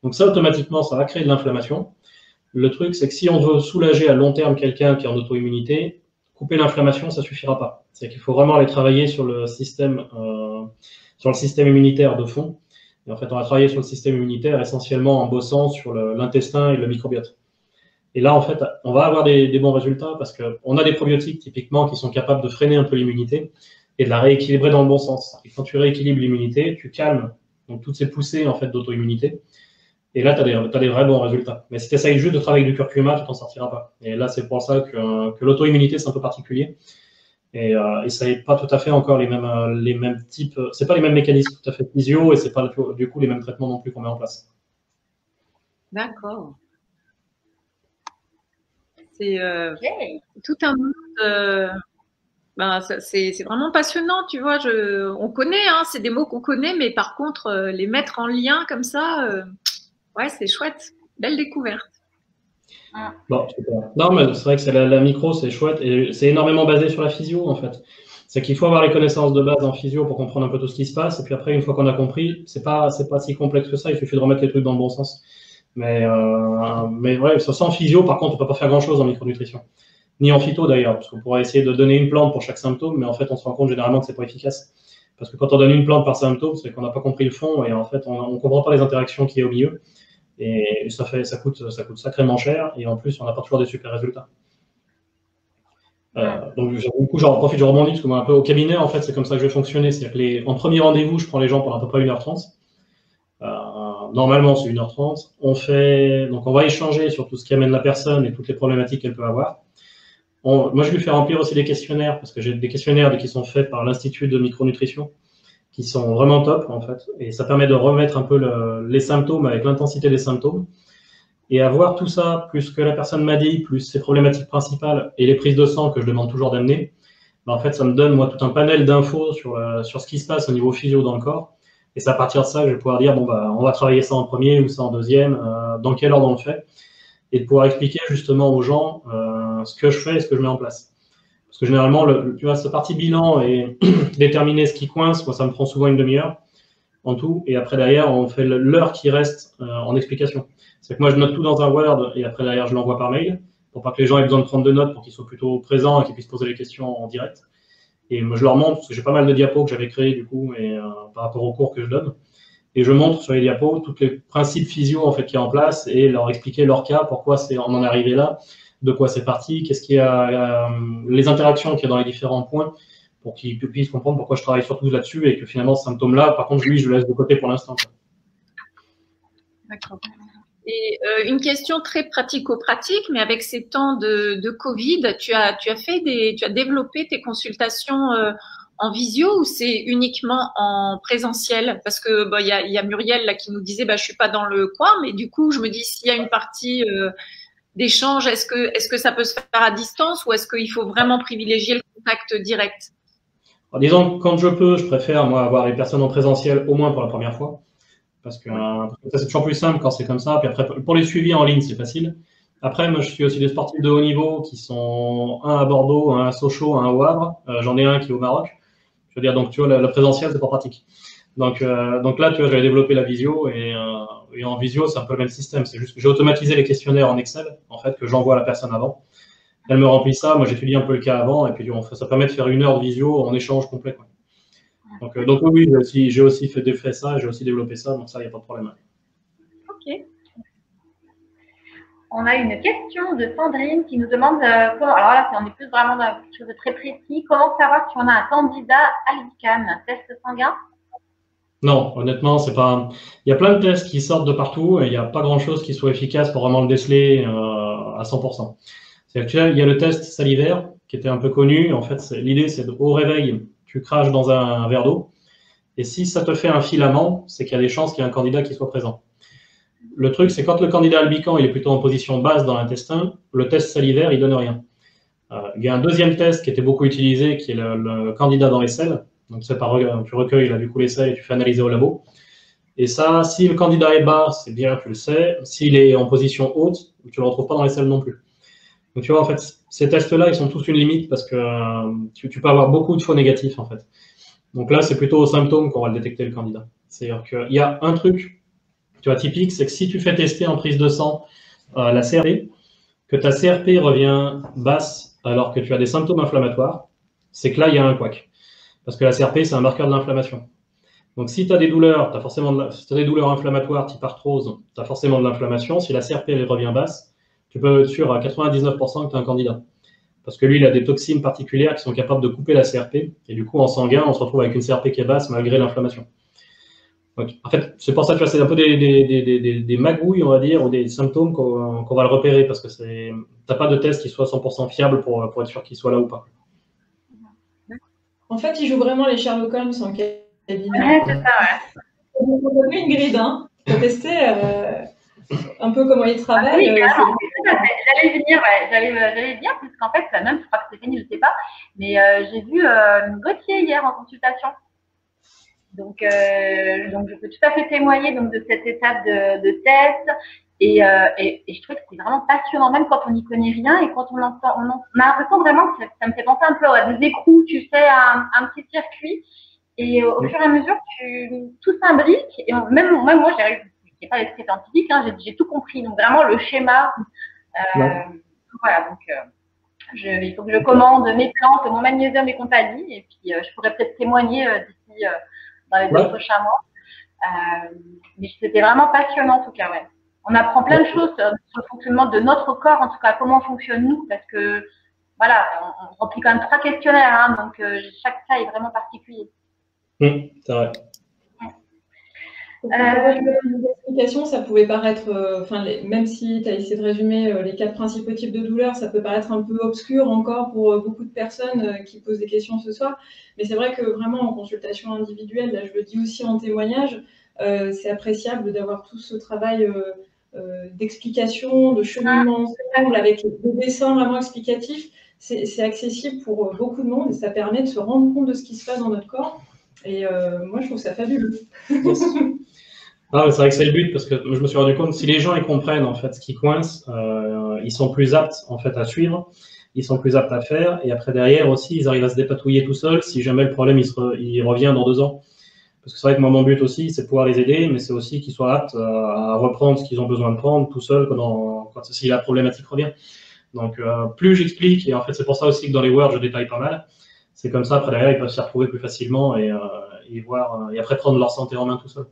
Donc, ça, automatiquement, ça va créer de l'inflammation. Le truc, c'est que si on veut soulager à long terme quelqu'un qui est en auto-immunité, couper l'inflammation, ça ne suffira pas. C'est qu'il faut vraiment aller travailler sur le système immunitaire de fond. Et en fait, on va travailler sur le système immunitaire essentiellement en bossant sur l'intestin et le microbiote. Et là, en fait, on va avoir des bons résultats parce qu'on a des probiotiques, typiquement, qui sont capables de freiner un peu l'immunité et de la rééquilibrer dans le bon sens. Et quand tu rééquilibres l'immunité, tu calmes donc, toutes ces poussées en fait, d'auto-immunité. Et là, tu as des vrais bons résultats. Mais si tu essayes juste de travailler avec du curcuma, tu t'en sortiras pas. Et là, c'est pour ça que l'auto-immunité, c'est un peu particulier. Et ça n'est pas tout à fait encore les mêmes types. C'est pas les mêmes mécanismes tout à fait physio et c'est pas du coup les mêmes traitements non plus qu'on met en place. D'accord. C'est tout un monde. C'est vraiment passionnant, tu vois. On connaît, hein, c'est des mots qu'on connaît, mais par contre, les mettre en lien comme ça, ouais, c'est chouette. Belle découverte. Bon, super. Non, mais c'est vrai que la micro, c'est chouette et c'est énormément basé sur la physio en fait. C'est qu'il faut avoir les connaissances de base en physio pour comprendre un peu tout ce qui se passe et puis après, une fois qu'on a compris, c'est pas si complexe que ça. Il suffit de remettre les trucs dans le bon sens. Mais ouais, sans physio, par contre, on peut pas faire grand-chose en micronutrition. Ni en phyto d'ailleurs, parce qu'on pourrait essayer de donner une plante pour chaque symptôme, mais en fait, on se rend compte généralement que c'est pas efficace. Parce que quand on donne une plante par symptôme, c'est qu'on n'a pas compris le fond et en fait, on comprend pas les interactions qu'il y a au milieu. Et ça coûte sacrément cher et en plus, on n'a pas toujours des super résultats. Donc, du coup, j'en profite, je rebondis parce que moi, un peu au cabinet, en fait, c'est comme ça que je vais fonctionner. C'est-à-dire que en premier rendez-vous, je prends les gens pour à peu près 1h30. Normalement, c'est 1h30. Donc, on va échanger sur tout ce qui amène la personne et toutes les problématiques qu'elle peut avoir. Moi, je lui fais remplir aussi des questionnaires parce que j'ai des questionnaires qui sont faits par l'Institut de micronutrition qui sont vraiment top, en fait. Et ça permet de remettre un peu les symptômes avec l'intensité des symptômes. Et avoir tout ça, plus ce que la personne m'a dit, plus ses problématiques principales et les prises de sang que je demande toujours d'amener, en fait, ça me donne, moi, tout un panel d'infos sur ce qui se passe au niveau physio dans le corps. Et c'est à partir de ça que je vais pouvoir dire, bon, bah, on va travailler ça en premier ou ça en deuxième, dans quel ordre on le fait, et de pouvoir expliquer justement aux gens ce que je fais et ce que je mets en place. Parce que généralement, tu vois, cette partie bilan et déterminer ce qui coince, moi, ça me prend souvent une demi-heure en tout. Et après, derrière, on fait l'heure qui reste en explication. C'est que moi, je note tout dans un Word et après, derrière, je l'envoie par mail pour pas que les gens aient besoin de prendre de notes, pour qu'ils soient plutôt présents et qu'ils puissent poser les questions en direct. Et moi, je leur montre, parce que j'ai pas mal de diapos que j'avais créés, du coup, et, par rapport aux cours que je donne. Et je montre sur les diapos tous les principes physio en fait, qu'il y a en place et leur expliquer leur cas, pourquoi on en est arrivé là, de quoi c'est parti, qu'est-ce qu'il y a, les interactions qu'il y a dans les différents points, pour qu'ils puissent comprendre pourquoi je travaille surtout là-dessus et que finalement, ce symptôme-là, par contre, lui, je le laisse de côté pour l'instant. D'accord. Et une question très pratico-pratique, mais avec ces temps de Covid, tu as développé tes consultations en visio ou c'est uniquement en présentiel? Parce que y a Muriel là qui nous disait je suis pas dans le coin, mais du coup je me dis s'il y a une partie d'échange, est-ce que ça peut se faire à distance ou est-ce qu'il faut vraiment privilégier le contact direct? Alors, disons quand je peux, je préfère moi avoir les personnes en présentiel au moins pour la première fois. Parce que c'est toujours plus simple quand c'est comme ça. Puis après, pour les suivis en ligne, c'est facile. Après, moi, je suis aussi des sportifs de haut niveau qui sont un à Bordeaux, un à Sochaux, un au Havre. J'en ai un qui est au Maroc. Je veux dire, donc, tu vois, le présentiel, c'est pas pratique. Donc là, tu vois, j'avais développé la visio et en visio, c'est un peu le même système. C'est juste que j'ai automatisé les questionnaires en Excel, en fait, que j'envoie à la personne avant. Elle me remplit ça. Moi, j'étudie un peu le cas avant et puis ça permet de faire 1 heure de visio en échange complet, quoi. Donc oui, j'ai aussi fait ça, j'ai aussi développé ça, donc ça, il n'y a pas de problème. Ok. On a une question de Sandrine qui nous demande comment, alors là, on est plus vraiment dans quelque chose de très précis, comment savoir si on a un candidat à l'ICAM, test sanguin? Non, honnêtement, c'est pas. Il y a plein de tests qui sortent de partout et il n'y a pas grand-chose qui soit efficace pour vraiment le déceler à 100%. C'est-à-dire qu'il y a le test salivaire qui était un peu connu. En fait, l'idée, c'est au réveil, tu craches dans un verre d'eau. Et si ça te fait un filament, c'est qu'il y a des chances qu'il y ait un candidat qui soit présent. Le truc, c'est quand le candidat albicans il est plutôt en position basse dans l'intestin, le test salivaire, il donne rien. Il y a un deuxième test qui était beaucoup utilisé, qui est le candidat dans les selles. Donc, c'est tu recueilles là, du coup les selles et tu fais analyser au labo. Et ça, si le candidat est bas, c'est bien, tu le sais. S'il est en position haute, tu ne le retrouves pas dans les selles non plus. Donc, tu vois, en fait, ces tests-là, ils sont tous une limite parce que tu peux avoir beaucoup de faux négatifs, en fait. Donc là, c'est plutôt aux symptômes qu'on va le détecter, le candidat. C'est-à-dire qu'il y a un truc, tu vois, typique, c'est que si tu fais tester en prise de sang la CRP, que ta CRP revient basse alors que tu as des symptômes inflammatoires, c'est que là, il y a un couac. Parce que la CRP, c'est un marqueur de l'inflammation. Donc, si tu as des douleurs, si tu as des douleurs inflammatoires type arthrose, tu as forcément de l'inflammation. Si la CRP elle revient basse, tu peux être sûr à 99% que tu as un candidat. Parce que lui, il a des toxines particulières qui sont capables de couper la CRP. Et du coup, en sanguin, on se retrouve avec une CRP qui est basse malgré l'inflammation. En fait, c'est pour ça que c'est un peu des magouilles, on va dire, ou des symptômes qu'on va le repérer. Parce que tu n'as pas de test qui soit 100% fiable pour être sûr qu'il soit là ou pas. En fait, il joue vraiment les Sherlock Holmes en cabinet. Ouais, c'est ça, ouais. On va donner une grille pour tester un peu comment il travaille. Oui, j'allais venir, j'allais venir, puisqu'en fait, même, je crois que c'est fini, je ne sais pas, mais j'ai vu Gauthier hier en consultation. Donc, je peux tout à fait témoigner donc, de cette étape de test. Et je trouve que c'est vraiment passionnant, même quand on n'y connaît rien et quand on l'entend, on a l'impression vraiment que ça me fait penser un peu à des écrous, tu sais, à un petit circuit. Et au fur et à mesure, tout s'imbrique. Et même moi, j'ai pas l'esprit scientifique, hein, j'ai tout compris. Donc vraiment le schéma. Voilà, donc il faut que je commande mes plantes, mon magnésium et compagnie. Et puis je pourrais peut-être témoigner d'ici dans les 2 prochains mois. Mais c'était vraiment passionnant en tout cas, ouais. On apprend plein de choses sur le fonctionnement de notre corps, en tout cas comment on fonctionne nous, parce que voilà, on remplit quand même 3 questionnaires, hein, donc chaque cas est vraiment particulier. C'est vrai. L'explication, ça pouvait paraître, même si tu as essayé de résumer les 4 principaux types de douleurs, ça peut paraître un peu obscur encore pour beaucoup de personnes qui posent des questions ce soir. Mais c'est vrai que vraiment en consultation individuelle, là je le dis aussi en témoignage, c'est appréciable d'avoir tout ce travail d'explication, de cheminement ensemble, avec des dessins vraiment explicatifs. C'est accessible pour beaucoup de monde et ça permet de se rendre compte de ce qui se passe dans notre corps. Et moi, je trouve ça fabuleux. Yes. Ah, c'est vrai que c'est le but, parce que je me suis rendu compte, si les gens ils comprennent en fait ce qui coince, ils sont plus aptes en fait à suivre, ils sont plus aptes à faire, et après derrière aussi, ils arrivent à se dépatouiller tout seuls si jamais le problème il revient dans 2 ans. Parce que c'est vrai que moi, mon but aussi, c'est de pouvoir les aider, mais c'est aussi qu'ils soient aptes à reprendre ce qu'ils ont besoin de prendre tout seuls si la problématique revient. Donc, plus j'explique, et en fait, c'est pour ça aussi que dans les Words, je détaille pas mal. C'est comme ça, après derrière, ils peuvent s'y retrouver plus facilement et après prendre leur santé en main tout seul.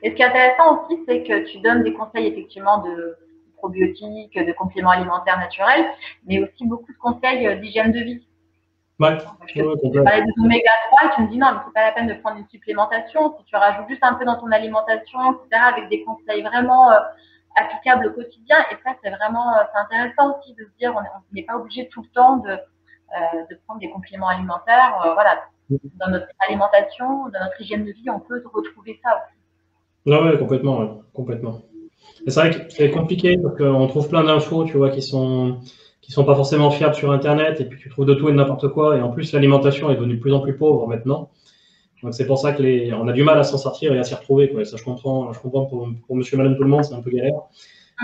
Et ce qui est intéressant aussi, c'est que tu donnes des conseils effectivement de probiotiques, de compléments alimentaires naturels, mais aussi beaucoup de conseils d'hygiène de vie. Ouais, tu parlais de l'oméga 3 et tu me dis non, mais c'est pas la peine de prendre une supplémentation. Si tu rajoutes juste un peu dans ton alimentation, etc., avec des conseils vraiment applicables au quotidien, et ça, c'est intéressant aussi de se dire on n'est pas obligé tout le temps de prendre des compléments alimentaires. Voilà, dans notre alimentation, dans notre hygiène de vie, on peut retrouver ça aussi. Non, ouais, complètement, ouais, complètement. C'est vrai que c'est compliqué parce qu'on trouve plein d'infos, tu vois, qui sont pas forcément fiables sur Internet, et puis tu trouves de tout et de n'importe quoi, et en plus l'alimentation est devenue de plus en plus pauvre maintenant. Donc c'est pour ça que on a du mal à s'en sortir et à s'y retrouver, quoi. Et ça, je comprends pour monsieur, madame, tout le monde, c'est un peu galère.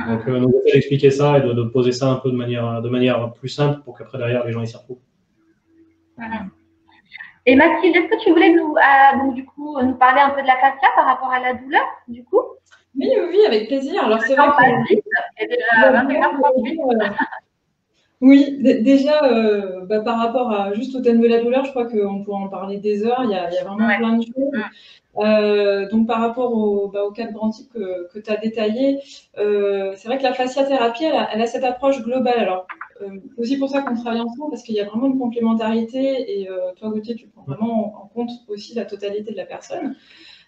Donc nous essaie d'expliquer ça et de poser ça un peu de manière plus simple pour qu'après derrière les gens s'y retrouvent. Et Mathilde, est-ce que tu voulais nous parler un peu de la fascia par rapport à la douleur, du coup? Oui, avec plaisir. Alors c'est vrai oui, déjà, par rapport juste au thème de la douleur, je crois qu'on pourrait en parler des heures. Il y a vraiment plein de choses. Donc par rapport au cas de grand type que tu as détaillé, c'est vrai que la fasciathérapie, elle a cette approche globale. Alors, c'est aussi pour ça qu'on travaille ensemble, parce qu'il y a vraiment une complémentarité, et toi, Gauthier, tu prends vraiment en compte aussi la totalité de la personne.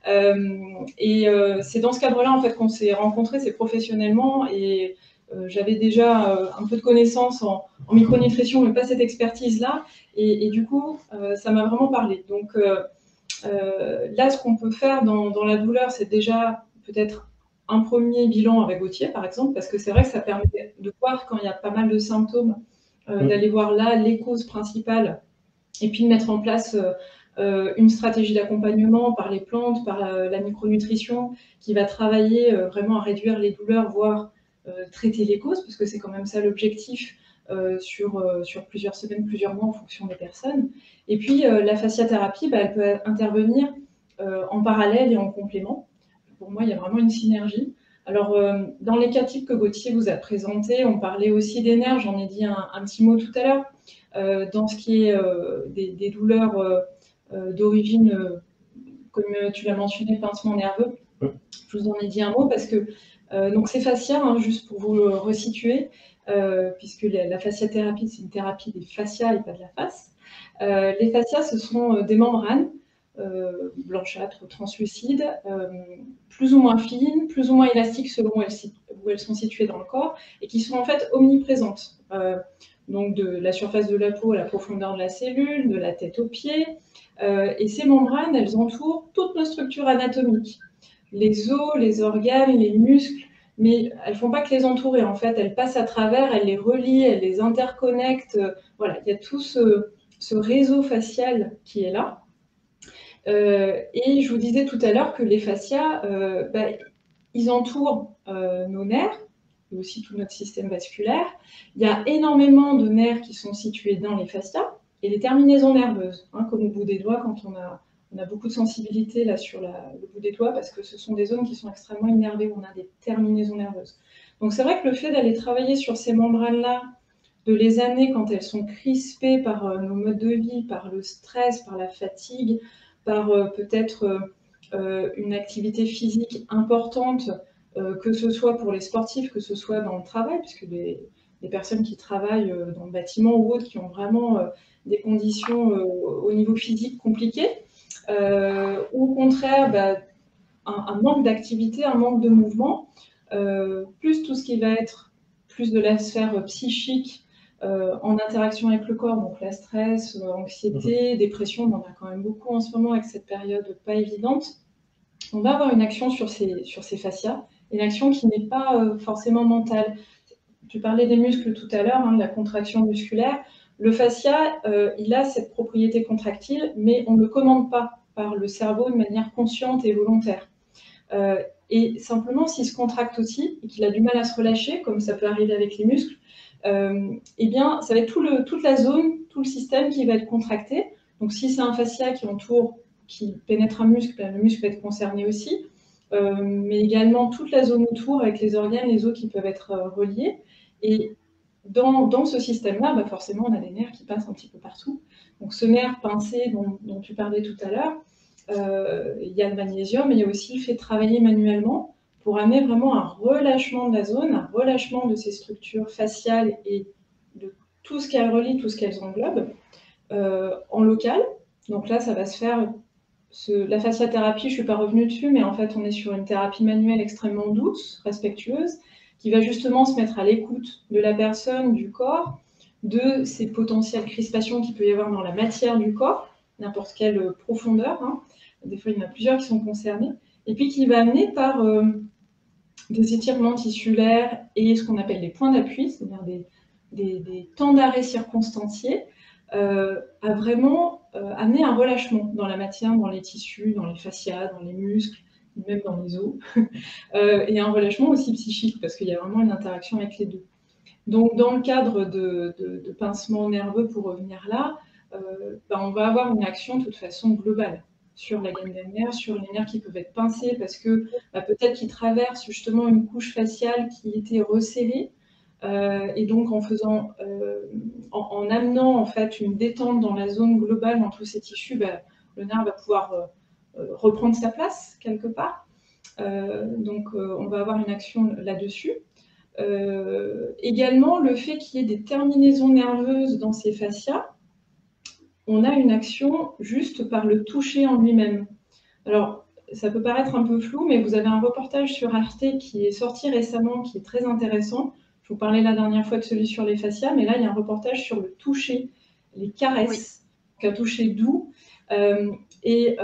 C'est dans ce cadre-là en fait qu'on s'est rencontrés, c'est professionnellement, et j'avais déjà un peu de connaissances en micronutrition, mais pas cette expertise-là, et du coup, ça m'a vraiment parlé. Donc là, ce qu'on peut faire dans la douleur, c'est déjà peut-être un premier bilan avec Gauthier, par exemple, parce que c'est vrai que ça permet de voir quand il y a pas mal de symptômes, d'aller voir là les causes principales, et puis de mettre en place une stratégie d'accompagnement par les plantes, par la micronutrition, qui va travailler vraiment à réduire les douleurs, voire traiter les causes, parce que c'est quand même ça l'objectif sur plusieurs semaines, plusieurs mois en fonction des personnes. Et puis la fasciathérapie, elle peut intervenir en parallèle et en complément. Pour moi, il y a vraiment une synergie. Alors, dans les cas types que Gauthier vous a présentés, on parlait aussi des nerfs, j'en ai dit un petit mot tout à l'heure. Dans ce qui est des douleurs d'origine, comme tu l'as mentionné, pincement nerveux, je vous en ai dit un mot parce que donc c'est fascia, juste pour vous le resituer, puisque la fasciathérapie, c'est une thérapie des fascias et pas de la face. Les fascias, ce sont des membranes blanchâtres, translucides, plus ou moins fines, plus ou moins élastiques selon où elles sont situées dans le corps, et qui sont en fait omniprésentes. Donc de la surface de la peau à la profondeur de la cellule, de la tête aux pieds. Et ces membranes, elles entourent toutes nos structures anatomiques. Les os, les organes, les muscles, mais elles ne font pas que les entourer. En fait, elles passent à travers, elles les relient, elles les interconnectent. Voilà, il y a tout ce réseau facial qui est là. Et je vous disais tout à l'heure que les fascias, ils entourent nos nerfs, et aussi tout notre système vasculaire. Il y a énormément de nerfs qui sont situés dans les fascias et les terminaisons nerveuses, comme au bout des doigts, quand on a beaucoup de sensibilité là sur le bout des doigts, parce que ce sont des zones qui sont extrêmement innervées, où on a des terminaisons nerveuses. Donc c'est vrai que le fait d'aller travailler sur ces membranes-là, de les amener quand elles sont crispées par nos modes de vie, par le stress, par la fatigue, par peut-être une activité physique importante, que ce soit pour les sportifs, que ce soit dans le travail, puisque les personnes qui travaillent dans le bâtiment ou autres, qui ont vraiment des conditions au niveau physique compliquées, ou au contraire un manque d'activité, un manque de mouvement, plus tout ce qui va être plus de la sphère psychique en interaction avec le corps, donc la stress, anxiété, dépression, on en a quand même beaucoup en ce moment avec cette période pas évidente. On va avoir une action sur ces fascias, une action qui n'est pas forcément mentale. Tu parlais des muscles tout à l'heure, de la contraction musculaire. Le fascia, il a cette propriété contractile, mais on ne le commande pas par le cerveau de manière consciente et volontaire. Et simplement, s'il se contracte aussi et qu'il a du mal à se relâcher, comme ça peut arriver avec les muscles, eh bien, ça va être toute la zone, tout le système qui va être contracté. Donc, si c'est un fascia qui pénètre un muscle, le muscle va être concerné aussi, mais également toute la zone autour avec les organes, les os qui peuvent être reliés. Et dans ce système-là, forcément, on a des nerfs qui passent un petit peu partout. Donc, ce nerf pincé dont tu parlais tout à l'heure, il y a le magnésium, mais il y a aussi le fait de travailler manuellement pour amener vraiment un relâchement de la zone, un relâchement de ces structures faciales et de tout ce qu'elles relient, tout ce qu'elles englobent, en local. Donc là, ça va se faire... La fasciathérapie, je ne suis pas revenue dessus, mais en fait, on est sur une thérapie manuelle extrêmement douce, respectueuse, qui va justement se mettre à l'écoute de la personne, du corps, de ces potentielles crispations qu'il peut y avoir dans la matière du corps, n'importe quelle profondeur. Des fois, il y en a plusieurs qui sont concernés. Et puis, qui va amener par des étirements tissulaires et ce qu'on appelle des points d'appui, c'est-à-dire des temps d'arrêt circonstanciés, à vraiment amener un relâchement dans la matière, dans les tissus, dans les fascias, dans les muscles, même dans les os, et un relâchement aussi psychique, parce qu'il y a vraiment une interaction avec les deux. Donc, dans le cadre de pincement nerveux, pour revenir là, on va avoir une action de toute façon globale sur la gaine des nerfs, sur les nerfs qui peuvent être pincés, parce que peut-être qu'ils traversent justement une couche faciale qui était resserrée, et donc en amenant en fait une détente dans la zone globale, dans tous ces tissus, le nerf va pouvoir reprendre sa place quelque part. Donc on va avoir une action là-dessus. Également, le fait qu'il y ait des terminaisons nerveuses dans ces fascias, on a une action juste par le toucher en lui-même. Alors, ça peut paraître un peu flou, mais vous avez un reportage sur Arte qui est sorti récemment, qui est très intéressant. Je vous parlais la dernière fois de celui sur les fascias, mais là, il y a un reportage sur le toucher, les caresses, un toucher doux. Des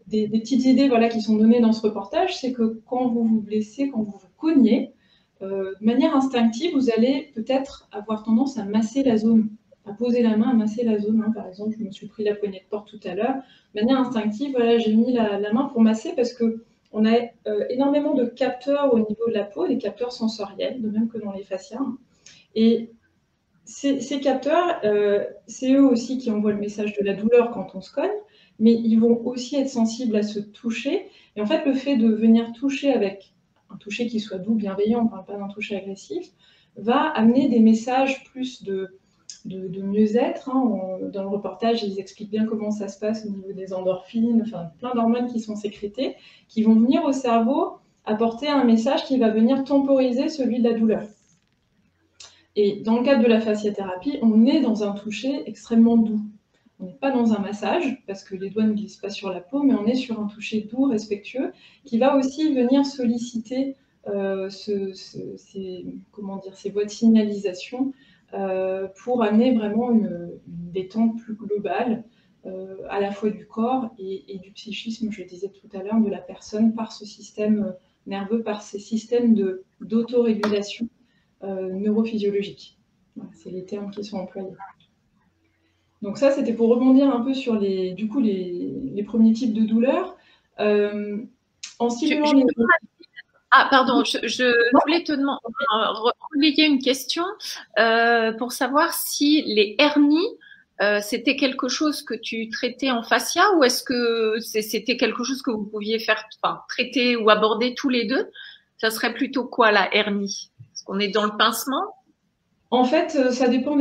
petites idées qui sont données dans ce reportage, c'est que quand vous vous blessez, quand vous vous cognez, de manière instinctive, vous allez peut-être avoir tendance à masser la zone, à poser la main, à masser la zone. Par exemple, je me suis pris la poignée de porte tout à l'heure. De manière instinctive, j'ai mis la main pour masser parce qu'on a énormément de capteurs au niveau de la peau, des capteurs sensoriels, de même que dans les fascias. Et ces capteurs, c'est eux aussi qui envoient le message de la douleur quand on se cogne, mais ils vont aussi être sensibles à ce toucher. Et en fait, le fait de venir toucher avec un toucher qui soit doux, bienveillant, on ne parle pas d'un toucher agressif, va amener des messages plus de mieux-être. Dans le reportage, ils expliquent bien comment ça se passe au niveau des endorphines, plein d'hormones qui sont sécrétées, qui vont venir au cerveau apporter un message qui va venir temporiser celui de la douleur. Et dans le cadre de la fasciathérapie, on est dans un toucher extrêmement doux. On n'est pas dans un massage, parce que les doigts ne glissent pas sur la peau, mais on est sur un toucher doux, respectueux, qui va aussi venir solliciter ces voies de signalisation pour amener vraiment une détente plus globale, à la fois du corps et du psychisme, je le disais tout à l'heure, de la personne par ce système nerveux, par ces systèmes d'autorégulation neurophysiologique. Voilà, c'est les termes qui sont employés. Donc ça, c'était pour rebondir un peu sur les premiers types de douleurs. En stimulant les... Ah, pardon, je voulais te demander, relayer une question pour savoir si les hernies, c'était quelque chose que tu traitais en fascia ou est-ce que c'était quelque chose que vous pouviez traiter ou aborder tous les deux? Ça serait plutôt quoi la hernie? Est-ce qu'on est dans le pincement? En fait, ça dépend,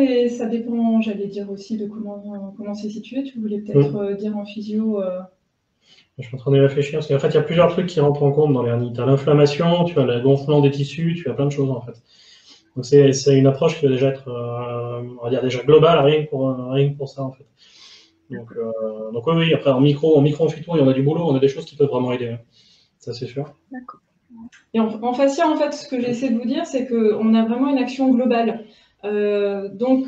j'allais dire aussi, de comment c'est situé. Tu voulais peut-être dire en physio. Je suis en train de réfléchir, parce qu'en fait, il y a plusieurs trucs qui rentrent en compte dans l'hernie. Tu as l'inflammation, tu as le gonflement des tissus, tu as plein de choses en fait. Donc c'est une approche qui va déjà être, on va dire déjà globale, rien que pour ça en fait. Donc oui, après en micro, en phyto, il y en a du boulot, on a des choses qui peuvent vraiment aider. ça c'est sûr. D'accord. Et en fascia, en fait, ce que j'essaie de vous dire, c'est qu'on a vraiment une action globale. Donc,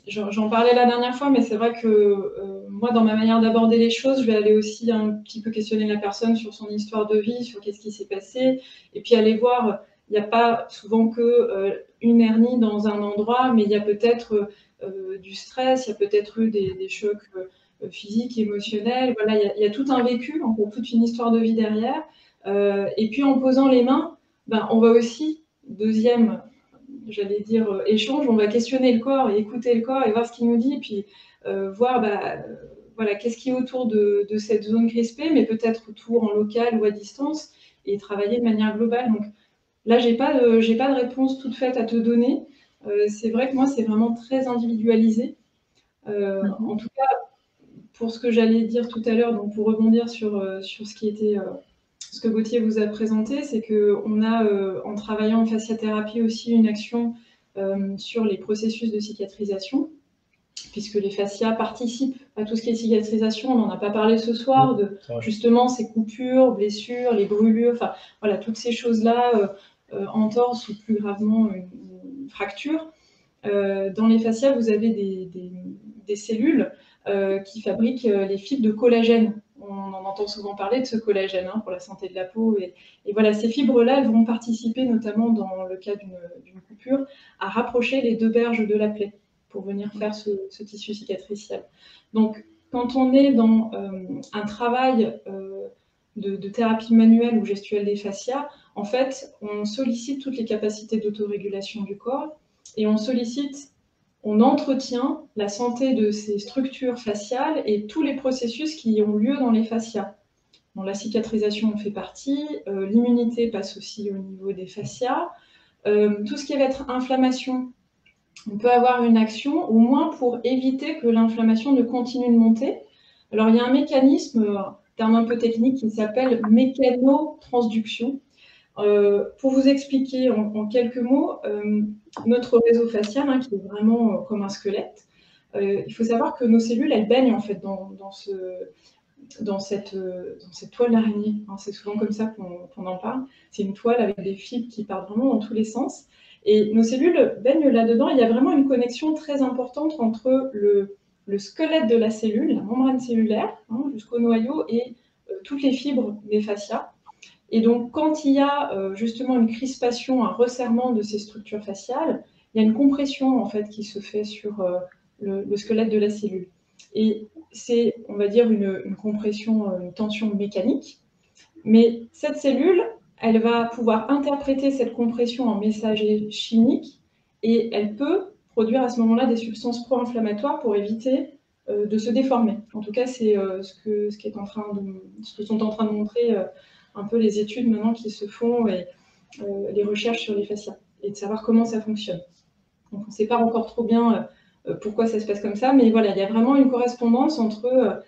j'en parlais la dernière fois, mais c'est vrai que moi, dans ma manière d'aborder les choses, je vais aller aussi un petit peu questionner la personne sur son histoire de vie, sur qu'est-ce qui s'est passé, et puis aller voir, il n'y a pas souvent que une hernie dans un endroit, mais il y a peut-être du stress, il y a peut-être eu des chocs physiques, émotionnels, voilà, il y a tout un vécu, en fait, toute une histoire de vie derrière. Et puis en posant les mains, ben, on va aussi, deuxième, j'allais dire, échange, on va questionner le corps et écouter le corps et voir ce qu'il nous dit, et puis voir voilà, qu'est-ce qui est autour de cette zone crispée, mais peut-être autour en local ou à distance, et travailler de manière globale. Donc là, j'ai pas de réponse toute faite à te donner. C'est vrai que moi, c'est vraiment très individualisé. En tout cas, pour ce que j'allais dire tout à l'heure, donc pour rebondir sur ce qui était... ce que Gauthier vous a présenté, c'est qu'on a, en travaillant en fasciathérapie aussi, une action sur les processus de cicatrisation, puisque les fascias participent à tout ce qui est cicatrisation. On n'en a pas parlé ce soir, de justement ces coupures, blessures, les brûlures, enfin voilà, toutes ces choses-là, entorses ou plus gravement une fracture. Dans les fascias, vous avez des cellules qui fabriquent les fibres de collagène. On en entend souvent parler de ce collagène pour la santé de la peau. Et voilà, ces fibres-là, elles vont participer, notamment dans le cas d'une coupure, à rapprocher les deux berges de la plaie pour venir faire ce tissu cicatriciel. Donc, quand on est dans un travail de thérapie manuelle ou gestuelle des fascias, en fait, on sollicite toutes les capacités d'autorégulation du corps et on entretient la santé de ces structures faciales et tous les processus qui ont lieu dans les fascias. Bon, la cicatrisation en fait partie, l'immunité passe aussi au niveau des fascias. Tout ce qui va être inflammation, on peut avoir une action, au moins pour éviter que l'inflammation ne continue de monter. Alors, il y a un mécanisme, terme un peu technique, qui s'appelle mécanotransduction. Pour vous expliquer en quelques mots, notre réseau facial, qui est vraiment comme un squelette, il faut savoir que nos cellules, elles baignent en fait dans cette toile d'araignée. C'est souvent comme ça qu'on en parle. C'est une toile avec des fibres qui partent vraiment dans tous les sens. Et nos cellules baignent là-dedans. Il y a vraiment une connexion très importante entre le squelette de la cellule, la membrane cellulaire, jusqu'au noyau, et toutes les fibres des fascias. Et donc, quand il y a justement une crispation, un resserrement de ces structures faciales, il y a une compression en fait qui se fait sur le squelette de la cellule. Et c'est, on va dire, une compression, une tension mécanique. Mais cette cellule, elle va pouvoir interpréter cette compression en messager chimique et elle peut produire à ce moment-là des substances pro-inflammatoires pour éviter de se déformer. En tout cas, c'est ce que sont en train de montrer un peu les études maintenant qui se font et les recherches sur les fascias et de savoir comment ça fonctionne. Donc, on ne sait pas encore trop bien pourquoi ça se passe comme ça, mais voilà, il y a vraiment une correspondance entre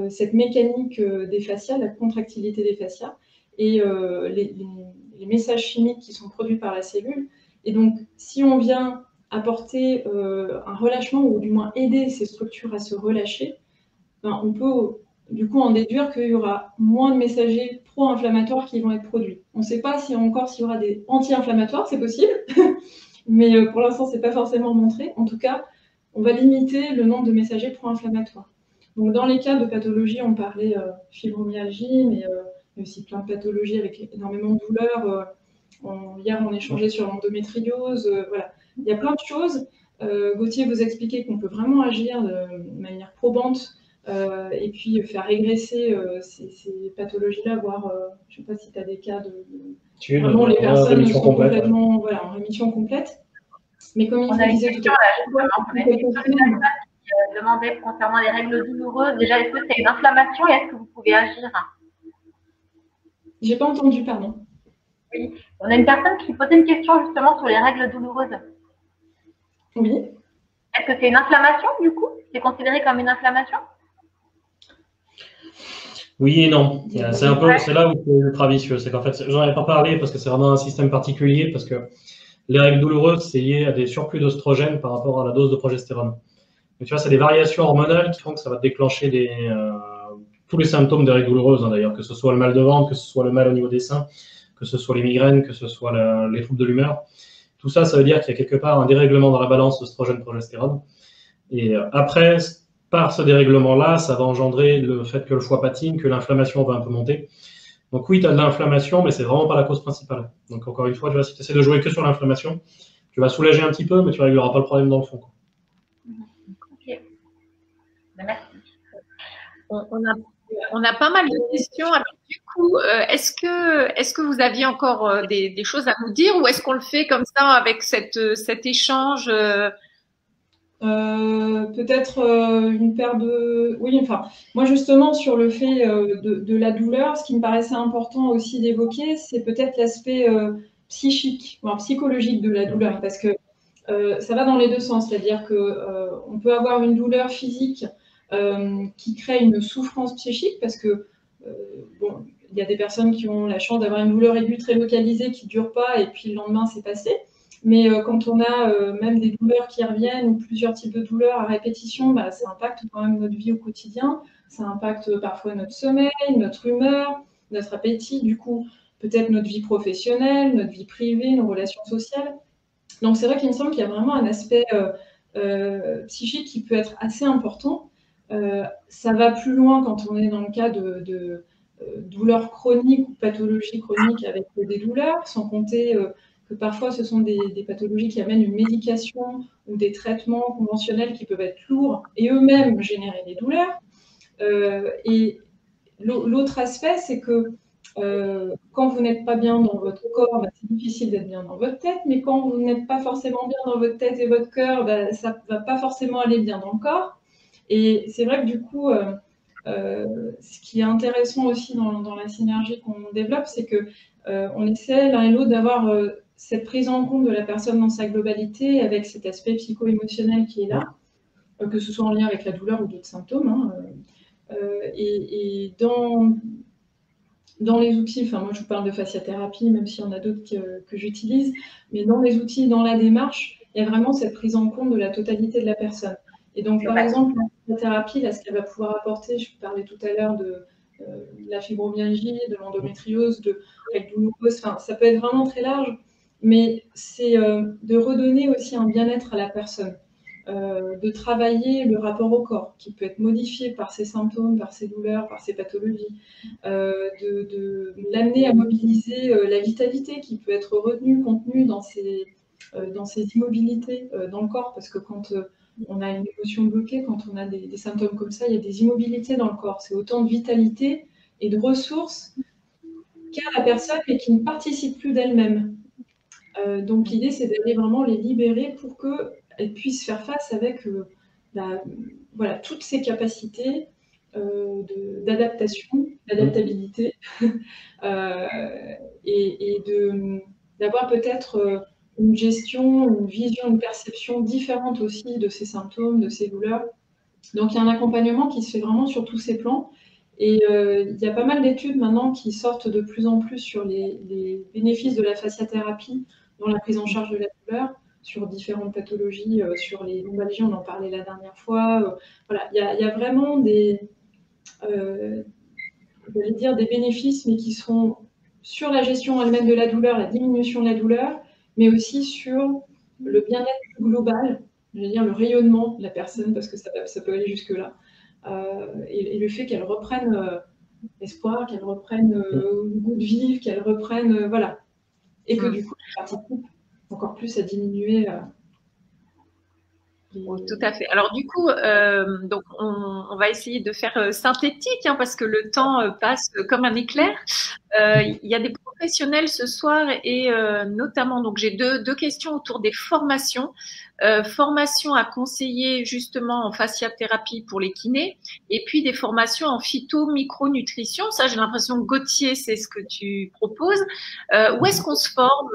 cette mécanique des fascias, la contractilité des fascias, et les messages chimiques qui sont produits par la cellule. Et donc, si on vient apporter un relâchement, ou du moins aider ces structures à se relâcher, on peut du coup en déduire qu'il y aura moins de messagers pro-inflammatoires qui vont être produits. On ne sait pas s'il y aura des anti-inflammatoires, c'est possible, mais pour l'instant, ce n'est pas forcément montré. En tout cas, on va limiter le nombre de messagers pro-inflammatoires. Donc, dans les cas de pathologie, on parlait fibromyalgie, mais il y a aussi plein de pathologies avec énormément de douleurs. Hier, on échangeait sur l'endométriose. Voilà. Il y a plein de choses. Gauthier vous expliquait qu'on peut vraiment agir de manière probante et puis faire régresser ces pathologies-là, voire, je ne sais pas si tu as des cas de vraiment les personnes sont complètement en rémission complète. Mais comme il vous disait tout à l'heure, on a une personne qui demandait concernant les règles douloureuses, déjà, est-ce que c'est une inflammation et est-ce que vous pouvez agir? J'ai pas entendu, pardon. Oui, on a une personne qui posait une question justement sur les règles douloureuses. Oui. Est-ce que c'est une inflammation du coup? C'est considéré comme une inflammation? Oui et non. C'est un peu, c'est là où c'est ultra vicieux. C'est qu'en fait, j'en ai pas parlé parce que c'est vraiment un système particulier, parce que les règles douloureuses, c'est lié à des surplus d'oestrogène par rapport à la dose de progestérone. Donc, tu vois, c'est des variations hormonales qui font que ça va déclencher tous les symptômes des règles douloureuses, hein, d'ailleurs, que ce soit le mal de ventre, que ce soit le mal au niveau des seins, que ce soit les migraines, que ce soit les troubles de l'humeur. Tout ça, ça veut dire qu'il y a quelque part un dérèglement dans la balance oestrogène-progestérone. Et après, par ce dérèglement-là, ça va engendrer le fait que le foie patine, que l'inflammation va un peu monter. Donc oui, tu as de l'inflammation, mais c'est vraiment pas la cause principale. Donc encore une fois, tu vois, si tu essaies de jouer que sur l'inflammation, tu vas soulager un petit peu, mais tu ne régleras pas le problème dans le fond, quoi. Ok. Merci. On a pas mal de questions. Alors, du coup, est-ce que vous aviez encore des choses à nous dire ou est-ce qu'on le fait comme ça avec cet échange Peut-être une paire de... Oui, enfin, moi justement, sur le fait de la douleur, ce qui me paraissait important aussi d'évoquer, c'est peut-être l'aspect psychique, voire psychologique de la douleur, parce que ça va dans les deux sens, c'est-à-dire qu'on peut avoir une douleur physique qui crée une souffrance psychique, parce que, bon, il y a des personnes qui ont la chance d'avoir une douleur aiguë très localisée qui ne dure pas, et puis le lendemain, c'est passé. Mais quand on a même des douleurs qui reviennent ou plusieurs types de douleurs à répétition, bah, ça impacte quand même notre vie au quotidien. Ça impacte parfois notre sommeil, notre humeur, notre appétit, du coup, peut-être notre vie professionnelle, notre vie privée, nos relations sociales. Donc c'est vrai qu'il me semble qu'il y a vraiment un aspect psychique qui peut être assez important. Ça va plus loin quand on est dans le cas de douleurs chroniques ou pathologies chroniques avec des douleurs, sans compter que parfois ce sont des pathologies qui amènent une médication ou des traitements conventionnels qui peuvent être lourds et eux-mêmes générer des douleurs. Et l'autre aspect, c'est que quand vous n'êtes pas bien dans votre corps, bah, c'est difficile d'être bien dans votre tête, mais quand vous n'êtes pas forcément bien dans votre tête et votre cœur, bah, ça ne va pas forcément aller bien dans le corps. Et c'est vrai que du coup, ce qui est intéressant aussi dans la synergie qu'on développe, c'est qu'on essaie l'un et l'autre d'avoir cette prise en compte de la personne dans sa globalité, avec cet aspect psycho-émotionnel qui est là, que ce soit en lien avec la douleur ou d'autres symptômes. Hein, et dans les outils, enfin moi je vous parle de fasciathérapie, même s'il y en a d'autres que j'utilise, mais dans les outils, dans la démarche, il y a vraiment cette prise en compte de la totalité de la personne. Et donc par exemple, la thérapie, là, ce qu'elle va pouvoir apporter, je parlais tout à l'heure de la fibromyalgie, de l'endométriose, de règles douloureuses, enfin ça peut être vraiment très large, mais c'est de redonner aussi un bien-être à la personne. De travailler le rapport au corps, qui peut être modifié par ses symptômes, par ses douleurs, par ses pathologies, de l'amener à mobiliser la vitalité qui peut être retenue, contenue dans ces immobilités dans le corps, parce que quand on a une émotion bloquée, quand on a des symptômes comme ça, il y a des immobilités dans le corps. C'est autant de vitalité et de ressources qu'a la personne, mais qui ne participe plus d'elle-même. Donc l'idée, c'est d'aller vraiment les libérer pour qu'elles puissent faire face avec voilà, toutes ces capacités d'adaptation, d'adaptabilité, et d'avoir peut-être une gestion, une vision, une perception différente aussi de ces symptômes, de ces douleurs. Donc il y a un accompagnement qui se fait vraiment sur tous ces plans. Et il y a pas mal d'études maintenant qui sortent de plus en plus sur les bénéfices de la fasciathérapie dans la prise en charge de la douleur, sur différentes pathologies, sur les lombalgies, on en parlait la dernière fois. Voilà, il y a vraiment des bénéfices, mais qui seront sur la gestion elle-même de la douleur, la diminution de la douleur, mais aussi sur le bien-être global, je veux dire le rayonnement de la personne, parce que ça peut aller jusque-là, et le fait qu'elle reprenne espoir, qu'elle reprenne goût de vivre, qu'elle reprenne, voilà. Et que du coup, elle participe encore plus à diminuer. Tout à fait. Alors du coup, donc on va essayer de faire synthétique, hein, parce que le temps passe comme un éclair. Il y a des professionnels ce soir et notamment, donc j'ai deux questions autour des formations. Formation à conseiller justement en fasciathérapie pour les kinés et puis des formations en phyto-micronutrition. Ça, j'ai l'impression que Gauthier, c'est ce que tu proposes. Où est-ce qu'on se forme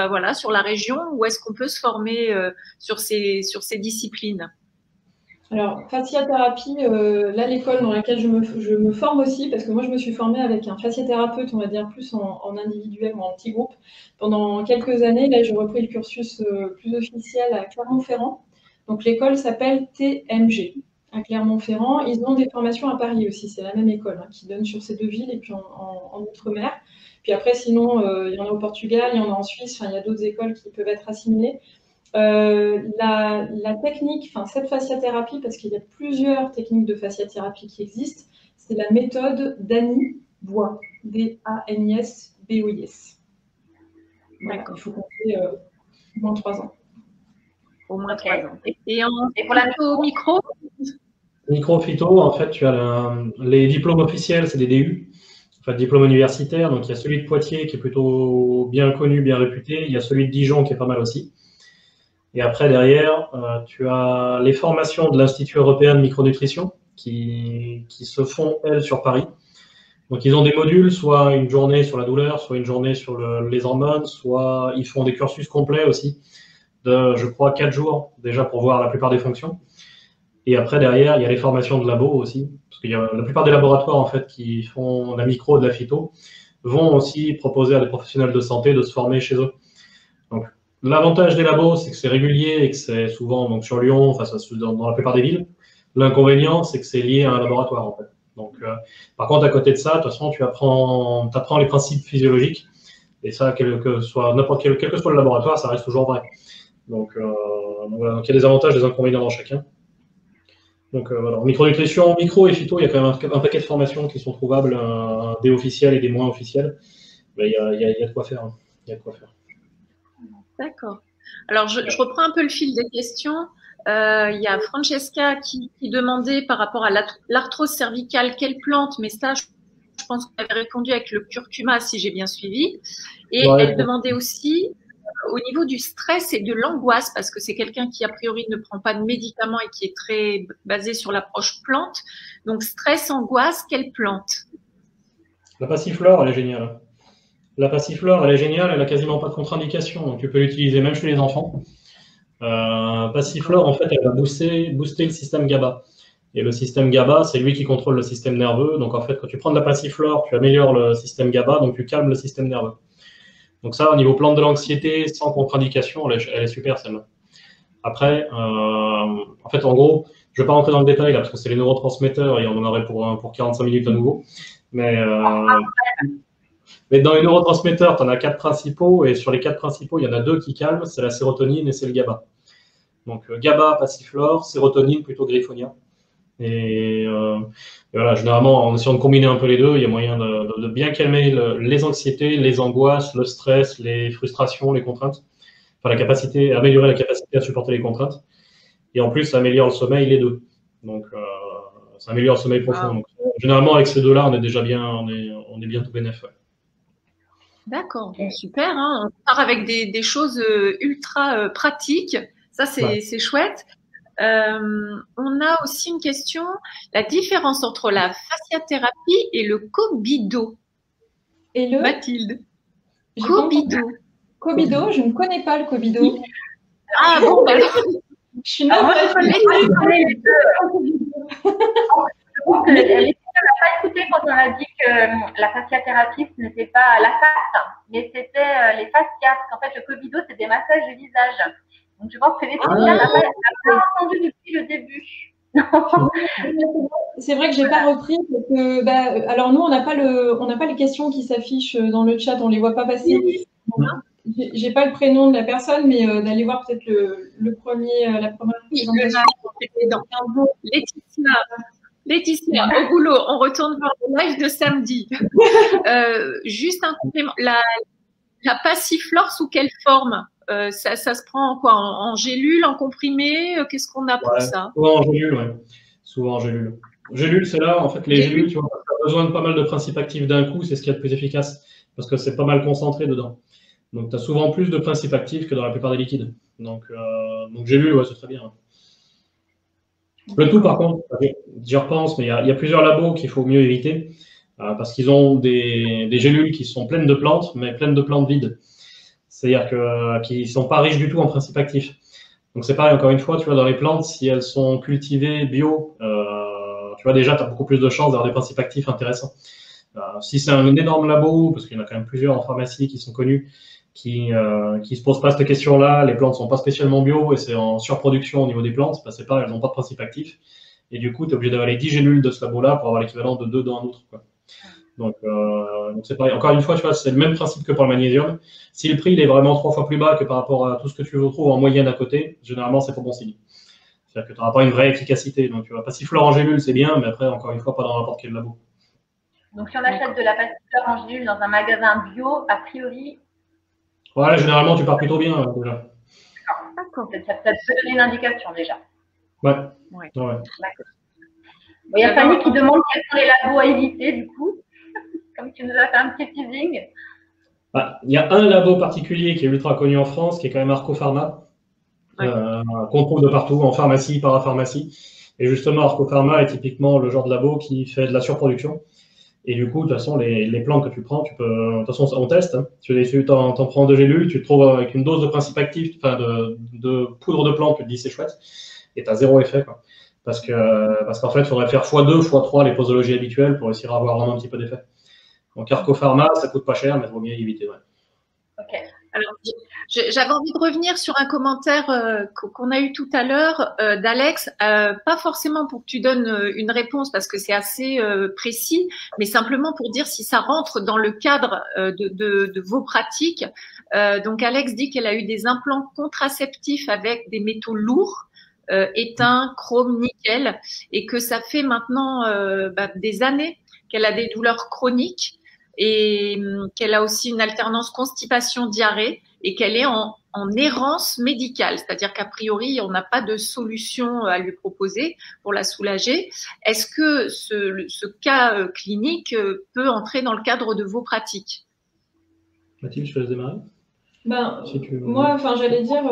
voilà, sur la région? Où est-ce qu'on peut se former sur ces disciplines? Alors, fasciathérapie, là, l'école dans laquelle je me forme aussi, parce que moi, je me suis formée avec un fasciathérapeute, on va dire plus en individuel ou en petit groupe, pendant quelques années. Là, j'ai repris le cursus plus officiel à Clermont-Ferrand. Donc, l'école s'appelle TMG. à Clermont-Ferrand. Ils ont des formations à Paris aussi, c'est la même école qui donne sur ces 2 villes et puis en Outre-mer. Puis après, sinon, il y en a au Portugal, il y en a en Suisse, il y a d'autres écoles qui peuvent être assimilées. La technique, cette fasciathérapie, parce qu'il y a plusieurs techniques de fasciathérapie qui existent, c'est la méthode Dany Bois, D-A-N-I-S-B-O-I-S. Voilà, il faut compter au moins 3 ans. Au moins 3 ans. Et pour la micro Micro-phyto, en fait, tu as les diplômes officiels, c'est des DU, enfin, diplôme universitaire. Donc, il y a celui de Poitiers qui est plutôt bien connu, bien réputé. Il y a celui de Dijon qui est pas mal aussi. Et après, derrière, tu as les formations de l'Institut européen de micronutrition qui se font, elles, sur Paris. Donc, ils ont des modules, soit une journée sur la douleur, soit une journée sur les hormones, soit ils font des cursus complets aussi de, je crois, 4 jours déjà pour voir la plupart des fonctions. Et après, derrière, il y a les formations de labo aussi, parce qu'il y a la plupart des laboratoires en fait qui font de la micro, de la phyto, vont aussi proposer à des professionnels de santé de se former chez eux. Donc, l'avantage des labos, c'est que c'est régulier et que c'est souvent donc sur Lyon, enfin dans la plupart des villes. L'inconvénient, c'est que c'est lié à un laboratoire en fait. Donc, par contre, à côté de ça, de toute façon, tu apprends les principes physiologiques. Et ça, quel que soit le laboratoire, ça reste toujours vrai. Donc, voilà. Donc il y a des avantages et des inconvénients dans chacun. Donc voilà, micronutrition, micro et phyto, il y a quand même un paquet de formations qui sont trouvables, des officielles et des moins officielles. Mais il y a de quoi faire. Il y a de quoi faire. D'accord. Alors, je reprends un peu le fil des questions. Il y a Francesca qui demandait par rapport à l'arthrose cervicale, quelle plante, mais ça, je pense que vous avez répondu avec le curcuma, si j'ai bien suivi. Et ouais, elle demandait aussi au niveau du stress et de l'angoisse, parce que c'est quelqu'un qui, a priori, ne prend pas de médicaments et qui est très basé sur l'approche plante. Donc, stress, angoisse, quelle plante? La passiflore, elle est géniale. La passiflore, elle est géniale, elle n'a quasiment pas de contre-indication, donc tu peux l'utiliser même chez les enfants. Passiflore, en fait, elle va booster le système GABA. Et le système GABA, c'est lui qui contrôle le système nerveux. Donc, en fait, quand tu prends de la passiflore, tu améliores le système GABA, donc tu calmes le système nerveux. Donc ça, au niveau plante de l'anxiété, sans contre-indication, elle est super, celle-là. Après, en fait, en gros, je ne vais pas rentrer dans le détail, là, parce que c'est les neurotransmetteurs, et on en aurait pour 45 minutes à nouveau. Mais dans les neurotransmetteurs, tu en as 4 principaux, et sur les 4 principaux, il y en a 2 qui calment, c'est la sérotonine et c'est le GABA. Donc GABA, passiflore, sérotonine, plutôt griffonia. Et voilà, généralement, en essayant de combiner un peu les deux, il y a moyen de bien calmer les anxiétés, les angoisses, le stress, les frustrations, les contraintes. Enfin, améliorer la capacité à supporter les contraintes. Et en plus, ça améliore le sommeil, les deux. Donc, ça améliore le sommeil profond. Donc, généralement, avec ces deux-là, on est déjà bien, on est bien tout bénéf. Ouais. D'accord, super. Hein. On part avec des choses ultra pratiques. Ça, c'est chouette. On a aussi une question, la différence entre la fasciathérapie et le Cobido. Et le Mathilde. Cobido. Cobido, je ne connais pas le Cobido. Ah bon, bah alors. Je suis navrée. Elle n'a pas écouté quand on a dit que la fasciathérapie, ce n'était pas la face, mais c'était les fascias. En fait, le Cobido, c'est des massages du visage. Donc, je pense que Laetitia n'a pas entendu depuis le début. C'est vrai que je n'ai pas repris. Parce que, alors, nous, on n'a pas les questions qui s'affichent dans le chat, on ne les voit pas passer. Je n'ai pas le prénom de la personne, mais d'aller voir peut-être la première présentation. Laetitia, au boulot, on retourne voir le live de samedi. Juste un complément. La passiflore, sous quelle forme? Ça se prend en quoi? En gélule, en comprimé? Qu'est-ce qu'on a pour ça? Souvent en gélule, oui. Souvent en gélule. Gélule, c'est là, en fait, les gélules, tu vois, tu as besoin de pas mal de principes actifs d'un coup, c'est ce qu'il y a de plus efficace, parce que c'est pas mal concentré dedans. Donc, tu as souvent plus de principes actifs que dans la plupart des liquides. Donc gélule, ouais, c'est très bien. Le tout, par contre, j'y repense, mais il y a plusieurs labos qu'il faut mieux éviter, parce qu'ils ont des gélules qui sont pleines de plantes, mais pleines de plantes vides. C'est-à-dire qu'ils ne sont pas riches du tout en principes actifs. Donc, c'est pareil, encore une fois, tu vois, dans les plantes, si elles sont cultivées bio, tu vois, déjà, tu as beaucoup plus de chances d'avoir des principes actifs intéressants. Si c'est un énorme labo, parce qu'il y en a quand même plusieurs en pharmacie qui sont connus, qui se posent pas cette question-là, les plantes sont pas spécialement bio et c'est en surproduction au niveau des plantes, c'est pas, elles n'ont pas de principe actif. Et du coup, tu es obligé d'avaler 10 gélules de ce labo-là pour avoir l'équivalent de 2 dans un autre, quoi. Donc c'est pareil. Encore une fois, tu vois, c'est le même principe que pour le magnésium. Si le prix il est vraiment 3 fois plus bas que par rapport à tout ce que tu retrouves en moyenne à côté, généralement, c'est pas bon signe. C'est-à-dire que tu n'auras pas une vraie efficacité. Donc, tu vas pas siffler en gélule, c'est bien, mais après, encore une fois, pas dans n'importe quel labo. Donc, si on achète de la passiflore en gélule dans un magasin bio, a priori… Voilà, généralement, tu pars plutôt bien, déjà. D'accord. Ça peut donner une indication, déjà. Ouais. Ouais. D'accord. Bon, il y a Fanny qui demande quels sont les labos à éviter, du coup. Comme tu nous as fait un petit teasing. Il y a un labo particulier qui est ultra connu en France, qui est quand même Arco Pharma, qu'on trouve de partout, en pharmacie, parapharmacie. Et justement, Arco Pharma est typiquement le genre de labo qui fait de la surproduction. Et du coup, de toute façon, les plantes que tu prends, tu peux. De toute façon, on teste. Hein. Tu t'en prends 2 gélules, tu te trouves avec une dose de principe actif, enfin de poudre de plante, tu te dis c'est chouette, et tu as 0 effet, quoi. Parce qu'en fait, il faudrait faire x2, x3 les posologies habituelles pour réussir à avoir vraiment un petit peu d'effet. Donc, Arco Pharma, ça coûte pas cher, mais il vaut mieux éviter. Ouais. Ok. Alors, j'avais envie de revenir sur un commentaire qu'on a eu tout à l'heure d'Alex, pas forcément pour que tu donnes une réponse parce que c'est assez précis, mais simplement pour dire si ça rentre dans le cadre de vos pratiques. Donc, Alex dit qu'elle a eu des implants contraceptifs avec des métaux lourds, étain, chrome, nickel, et que ça fait maintenant des années qu'elle a des douleurs chroniques et qu'elle a aussi une alternance constipation-diarrhée et qu'elle est en errance médicale, c'est-à-dire qu'a priori, on n'a pas de solution à lui proposer pour la soulager. Est-ce que ce cas clinique peut entrer dans le cadre de vos pratiques? Mathilde, je te laisse démarrer. Moi, j'allais dire,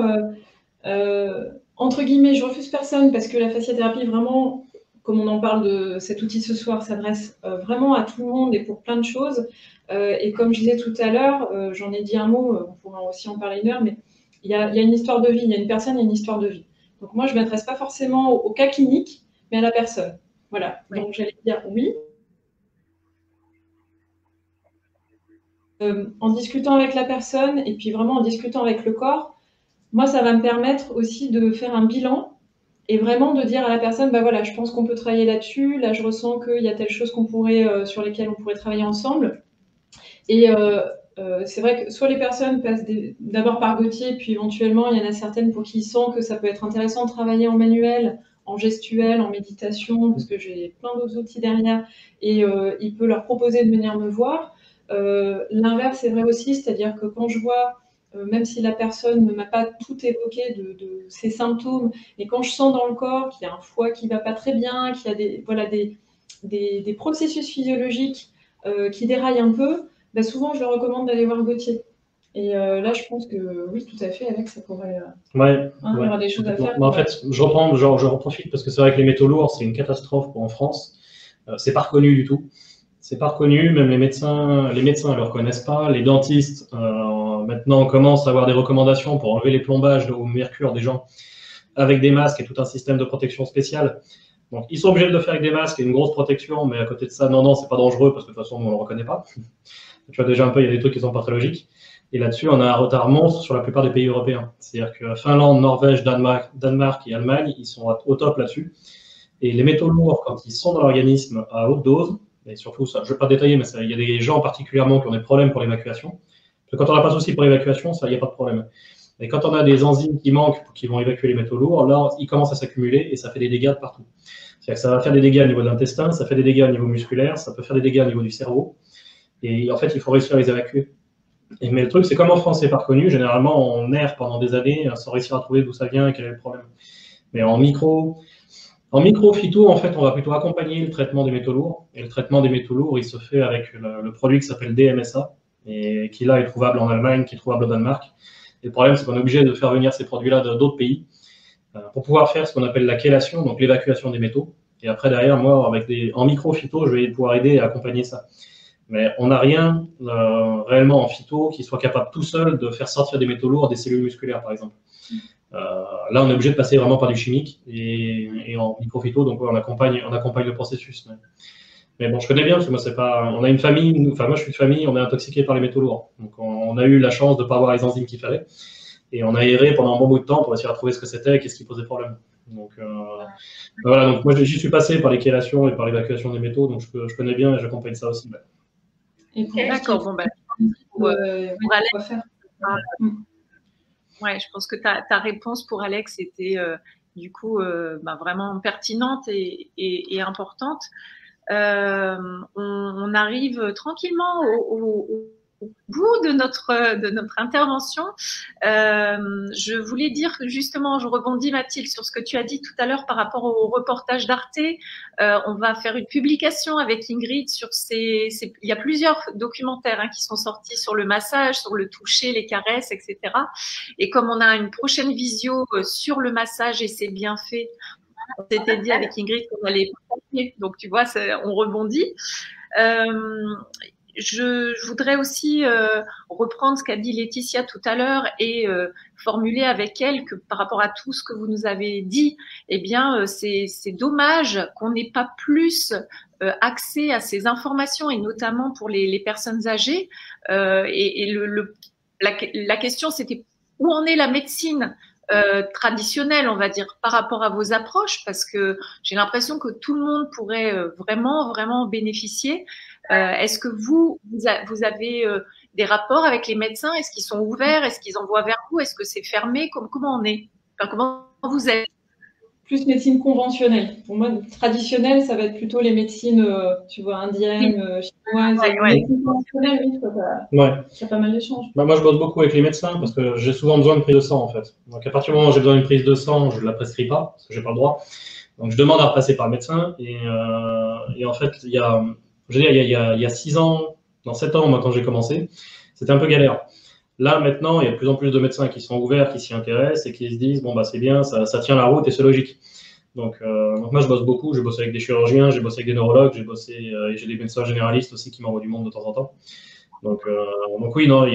entre guillemets, je refuse personne parce que la fasciathérapie, vraiment, comme on en parle de cet outil ce soir, s'adresse vraiment à tout le monde et pour plein de choses. Et comme je disais tout à l'heure, j'en ai dit un mot, on pourra aussi en parler une heure, mais il y a une histoire de vie, il y a une personne, il y a une histoire de vie. Donc moi, je ne m'adresse pas forcément au cas clinique, mais à la personne. Voilà, oui. Donc j'allais dire oui. En discutant avec la personne et puis vraiment en discutant avec le corps, moi, ça va me permettre aussi de faire un bilan et vraiment de dire à la personne, voilà, je pense qu'on peut travailler là-dessus, là je ressens qu'il y a telle chose sur lesquelles on pourrait travailler ensemble. Et c'est vrai que soit les personnes passent d'abord par Gauthier, puis éventuellement, il y en a certaines pour qui ils sentent que ça peut être intéressant de travailler en manuel, en gestuel, en méditation, parce que j'ai plein d'autres outils derrière, et il peut leur proposer de venir me voir. L'inverse est vrai aussi, c'est-à-dire que quand je vois même si la personne ne m'a pas tout évoqué de ses symptômes, mais quand je sens dans le corps qu'il y a un foie qui ne va pas très bien, qu'il y a des processus physiologiques qui déraillent un peu, souvent je leur recommande d'aller voir Gauthier. Et là, je pense que oui, tout à fait, Alex, ça pourrait y avoir des choses à faire. En fait, je reprends profite parce que c'est vrai que les métaux lourds, c'est une catastrophe en France. C'est pas reconnu du tout. C'est pas reconnu, même les médecins ne le reconnaissent pas. Les dentistes, maintenant, commencent à avoir des recommandations pour enlever les plombages au mercure des gens avec des masques et tout un système de protection spécial. Donc, ils sont obligés de le faire avec des masques et une grosse protection, mais à côté de ça, non, c'est pas dangereux parce que de toute façon, on ne le reconnaît pas. Tu vois, déjà un peu, il y a des trucs qui sont pas très logiques. Et là-dessus, on a un retard monstre sur la plupart des pays européens. C'est-à-dire que Finlande, Norvège, Danemark et Allemagne, ils sont au top là-dessus. Et les métaux lourds, quand ils sont dans l'organisme à haute dose, et surtout, ça, je ne vais pas détailler, mais il y a des gens particulièrement qui ont des problèmes pour l'évacuation. Quand on n'a pas de souci pour l'évacuation, ça, il n'y a pas de problème. Et quand on a des enzymes qui manquent, qui vont évacuer les métaux lourds, là, ils commencent à s'accumuler et ça fait des dégâts de partout. C'est-à-dire que ça va faire des dégâts au niveau de l'intestin, ça fait des dégâts au niveau musculaire, ça peut faire des dégâts au niveau du cerveau. Et en fait, il faut réussir à les évacuer. Mais le truc, c'est comme en France, c'est pas reconnu. Généralement, on erre pendant des années sans réussir à trouver d'où ça vient et quel est le problème. Mais en micro-phyto, en fait, on va plutôt accompagner le traitement des métaux lourds. Et le traitement des métaux lourds, il se fait avec le produit qui s'appelle DMSA, et qui là est trouvable en Allemagne, qui est trouvable au Danemark. Et le problème, c'est qu'on est obligé de faire venir ces produits-là d'autres pays pour pouvoir faire ce qu'on appelle la chélation, donc l'évacuation des métaux. Et après, derrière, moi, en micro-phyto, je vais pouvoir aider à accompagner ça. Mais on n'a rien réellement en phyto qui soit capable tout seul de faire sortir des métaux lourds des cellules musculaires, par exemple. Là, on est obligé de passer vraiment par du chimique et en micro-phyto, donc ouais, on accompagne le processus. Mais bon, je connais bien parce que moi, c'est pas. On a une famille, moi, je suis de famille, on est intoxiqué par les métaux lourds. Donc, on a eu la chance de ne pas avoir les enzymes qu'il fallait. Et on a erré pendant un bon bout de temps pour essayer de trouver ce que c'était et qu'est-ce qui posait problème. Donc, voilà, donc moi j'y suis passé par les chélations et par l'évacuation des métaux, donc je connais bien et j'accompagne ça aussi. D'accord, bon, pour Alex, ouais, je pense que ta réponse pour Alex était du coup vraiment pertinente et importante. On arrive tranquillement au bout de notre intervention. Je voulais dire que justement, je rebondis Mathilde sur ce que tu as dit tout à l'heure par rapport au reportage d'Arte. On va faire une publication avec Ingrid sur il y a plusieurs documentaires qui sont sortis sur le massage, sur le toucher, les caresses, etc. Et comme on a une prochaine visio sur le massage et ses bienfaits, on s'était dit avec Ingrid qu'on allait partager. Donc, tu vois, on rebondit. Je voudrais aussi reprendre ce qu'a dit Laetitia tout à l'heure et formuler avec elle que par rapport à tout ce que vous nous avez dit, eh bien, c'est dommage qu'on n'ait pas plus accès à ces informations et notamment pour les personnes âgées. Et la question, c'était où en est la médecine traditionnelle, on va dire, par rapport à vos approches, parce que j'ai l'impression que tout le monde pourrait vraiment bénéficier. Est-ce que vous avez des rapports avec les médecins? Est-ce qu'ils sont ouverts? Est-ce qu'ils envoient vers vous? Est-ce que c'est fermé? Comment on est? Enfin, comment vous êtes? Plus médecine conventionnelle. Pour moi, traditionnelle, ça va être plutôt les médecines, tu vois, indiennes, chinoises. Médecine conventionnelle, oui, il y a pas mal d'échanges. Moi, je bosse beaucoup avec les médecins parce que j'ai souvent besoin de prise de sang, en fait. Donc, à partir du moment où j'ai besoin d'une prise de sang, je ne la prescris pas parce que j'ai pas le droit. Donc, je demande à repasser par le médecin. Et en fait, il y a 6 ans, dans 7 ans, moi, quand j'ai commencé, c'était un peu galère. Là, maintenant, il y a de plus en plus de médecins qui sont ouverts, qui s'y intéressent et qui se disent, bon, bah, c'est bien, ça tient la route et c'est logique. Donc, moi, je bosse beaucoup. Je bosse avec des chirurgiens, j'ai bossé avec des neurologues, j'ai des médecins généralistes aussi qui m'envoient du monde de temps en temps. Donc oui, non,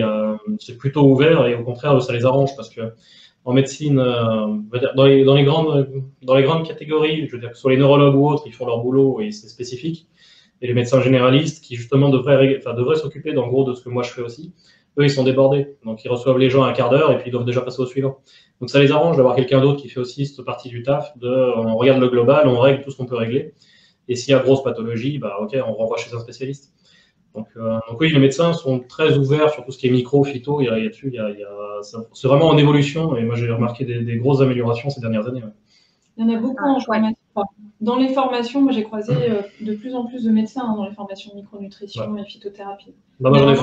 c'est plutôt ouvert et au contraire, ça les arrange parce que en médecine, dans les grandes catégories, je veux dire que ce soit les neurologues ou autres, ils font leur boulot et c'est spécifique. Et les médecins généralistes qui justement devraient s'occuper en gros de ce que moi je fais aussi, eux ils sont débordés. Donc ils reçoivent les gens à un quart d'heure et puis ils doivent déjà passer au suivant. Donc ça les arrange d'avoir quelqu'un d'autre qui fait aussi cette partie du taf, on regarde le global, on règle tout ce qu'on peut régler. Et s'il y a grosse pathologie, bah ok, on renvoie chez un spécialiste. Donc oui, les médecins sont très ouverts sur tout ce qui est micro, phyto. C'est vraiment en évolution et moi j'ai remarqué des grosses améliorations ces dernières années. Ouais. Il y en a beaucoup en formation. Dans les formations, moi j'ai croisé de plus en plus de médecins dans les formations de micronutrition et phytothérapie. Moi j'en ai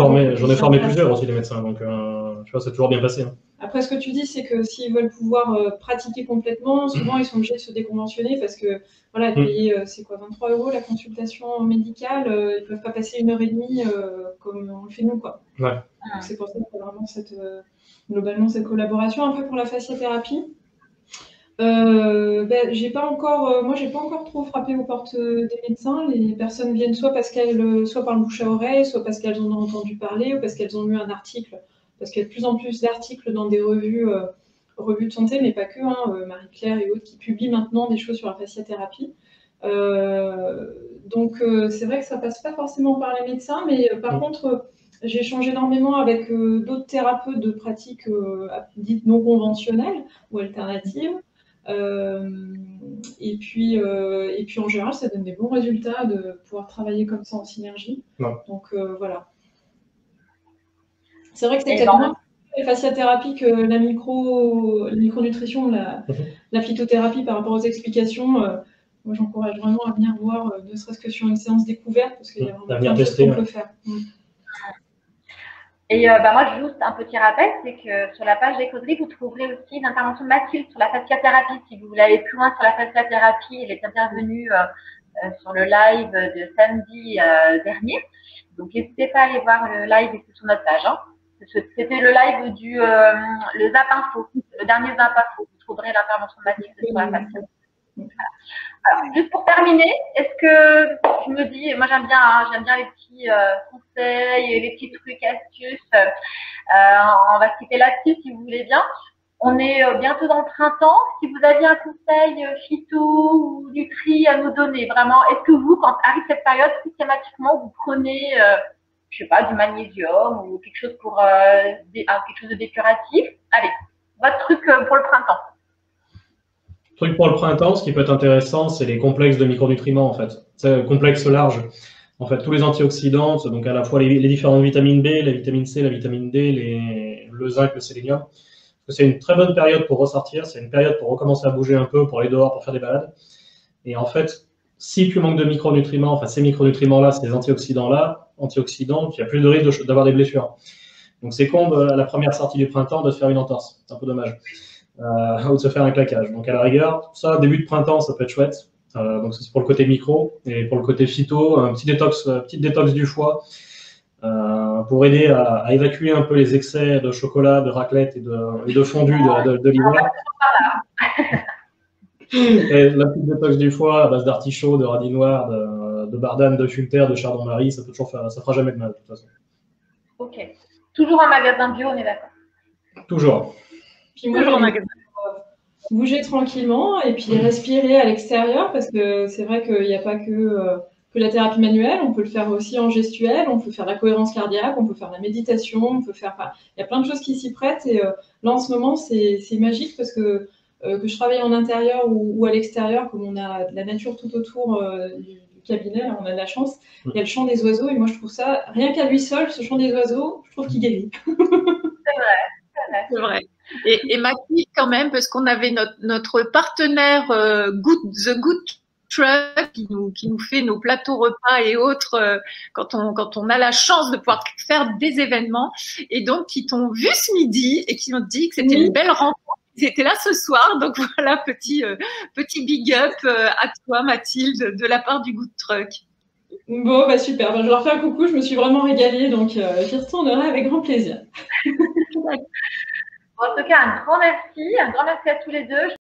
formé plusieurs aussi, les médecins, donc tu vois, c'est toujours bien passé. Hein. Après, ce que tu dis, c'est que s'ils veulent pouvoir pratiquer complètement, souvent ils sont obligés de se déconventionner parce que voilà, payer, c'est quoi, 23 € la consultation médicale, ils ne peuvent pas passer 1h30 comme on le fait nous, quoi. Ouais. Donc, c'est pour ça qu'il y a vraiment globalement cette collaboration. Un peu pour la fasciathérapie. J'ai pas encore trop frappé aux portes des médecins. Les personnes viennent soit par le bouche à oreille, soit parce qu'elles en ont entendu parler, ou parce qu'elles ont lu un article. Parce qu'il y a de plus en plus d'articles dans des revues de santé, mais pas que, Marie-Claire et autres, qui publient maintenant des choses sur la fasciathérapie. Donc c'est vrai que ça passe pas forcément par les médecins, mais par contre, j'échange énormément avec d'autres thérapeutes de pratiques dites non conventionnelles ou alternatives. Et puis en général, ça donne des bons résultats de pouvoir travailler comme ça en synergie. Ouais. Donc voilà. C'est vrai que c'est peut-être moins la fasciathérapie que la micronutrition, la phytothérapie par rapport aux explications. Moi, j'encourage vraiment à venir voir, ne serait-ce que sur une séance découverte, parce qu'il y a vraiment plein de choses qu'on peut faire. Et moi, juste un petit rappel, c'est que sur la page des causeries, vous trouverez aussi une intervention de Mathilde sur la fasciathérapie. Si vous voulez aller plus loin sur la fasciathérapie, elle est intervenue sur le live de samedi dernier. Donc, n'hésitez pas à aller voir le live et c'est sur notre page. Hein. C'était le live le Zap Info, le dernier Zap Info. Vous trouverez l'intervention de Mathilde sur la fasciathérapie. Alors, juste pour terminer, est-ce que je me dis, moi j'aime bien les petits conseils, les petits trucs, astuces. On va se quitter là-dessus si vous voulez bien. On est bientôt dans le printemps. Si vous aviez un conseil phyto ou nutri à nous donner, vraiment, est-ce que vous, quand arrive cette période, systématiquement vous prenez, je sais pas, du magnésium ou quelque chose pour quelque chose de décuratif? Allez, votre truc pour le printemps. Truc pour le printemps, ce qui peut être intéressant, c'est les complexes de micronutriments, en fait. C'est complexe large. En fait, tous les antioxydants, donc à la fois les différentes vitamines B, la vitamine C, la vitamine D, le zinc, le sélénium. C'est une très bonne période pour ressortir, c'est une période pour recommencer à bouger un peu, pour aller dehors, pour faire des balades. Et en fait, si tu manques de micronutriments, enfin ces micronutriments-là, ces antioxydants-là, il y a plus de risque d'avoir des blessures. Donc c'est con à la première sortie du printemps de se faire une entorse, c'est un peu dommage, ou de se faire un claquage. Donc à la rigueur, ça, début de printemps, ça peut être chouette. Donc c'est pour le côté micro, et pour le côté phyto, un petit petite détox du foie, pour aider à évacuer un peu les excès de chocolat, de raclette et de fondu de l'hiver. Et la petite détox du foie à base d'artichaut, de radis noir, de bardane, de fulter, de chardon-marie, ça fera jamais de mal de toute façon. Ok. Toujours un magasin bio, on est d'accord. Toujours. Puis moi, toujours un magasin. Bouger tranquillement et puis respirer à l'extérieur, parce que c'est vrai qu'il n'y a pas que la thérapie manuelle, on peut le faire aussi en gestuelle, on peut faire la cohérence cardiaque, on peut faire la méditation, on peut faire, il y a plein de choses qui s'y prêtent, et là en ce moment c'est magique, parce que je travaille en intérieur ou à l'extérieur, comme on a de la nature tout autour du cabinet, on a de la chance, il y a le chant des oiseaux, et moi je trouve ça, rien qu'à lui seul, ce chant des oiseaux, je trouve qu'il guérit. C'est vrai. Et Mathilde, quand même, parce qu'on avait notre partenaire The Good Truck qui nous fait nos plateaux repas et autres quand on a la chance de pouvoir faire des événements, et donc qui t'ont vu ce midi et qui m'ont dit que c'était une belle rencontre. Ils étaient là ce soir, donc voilà, petit big up à toi, Mathilde, de la part du Good Truck. Bon, bah super, je leur fais un coucou, je me suis vraiment régalée, donc j'y retournerai avec grand plaisir. En tout cas, un grand merci à tous les deux.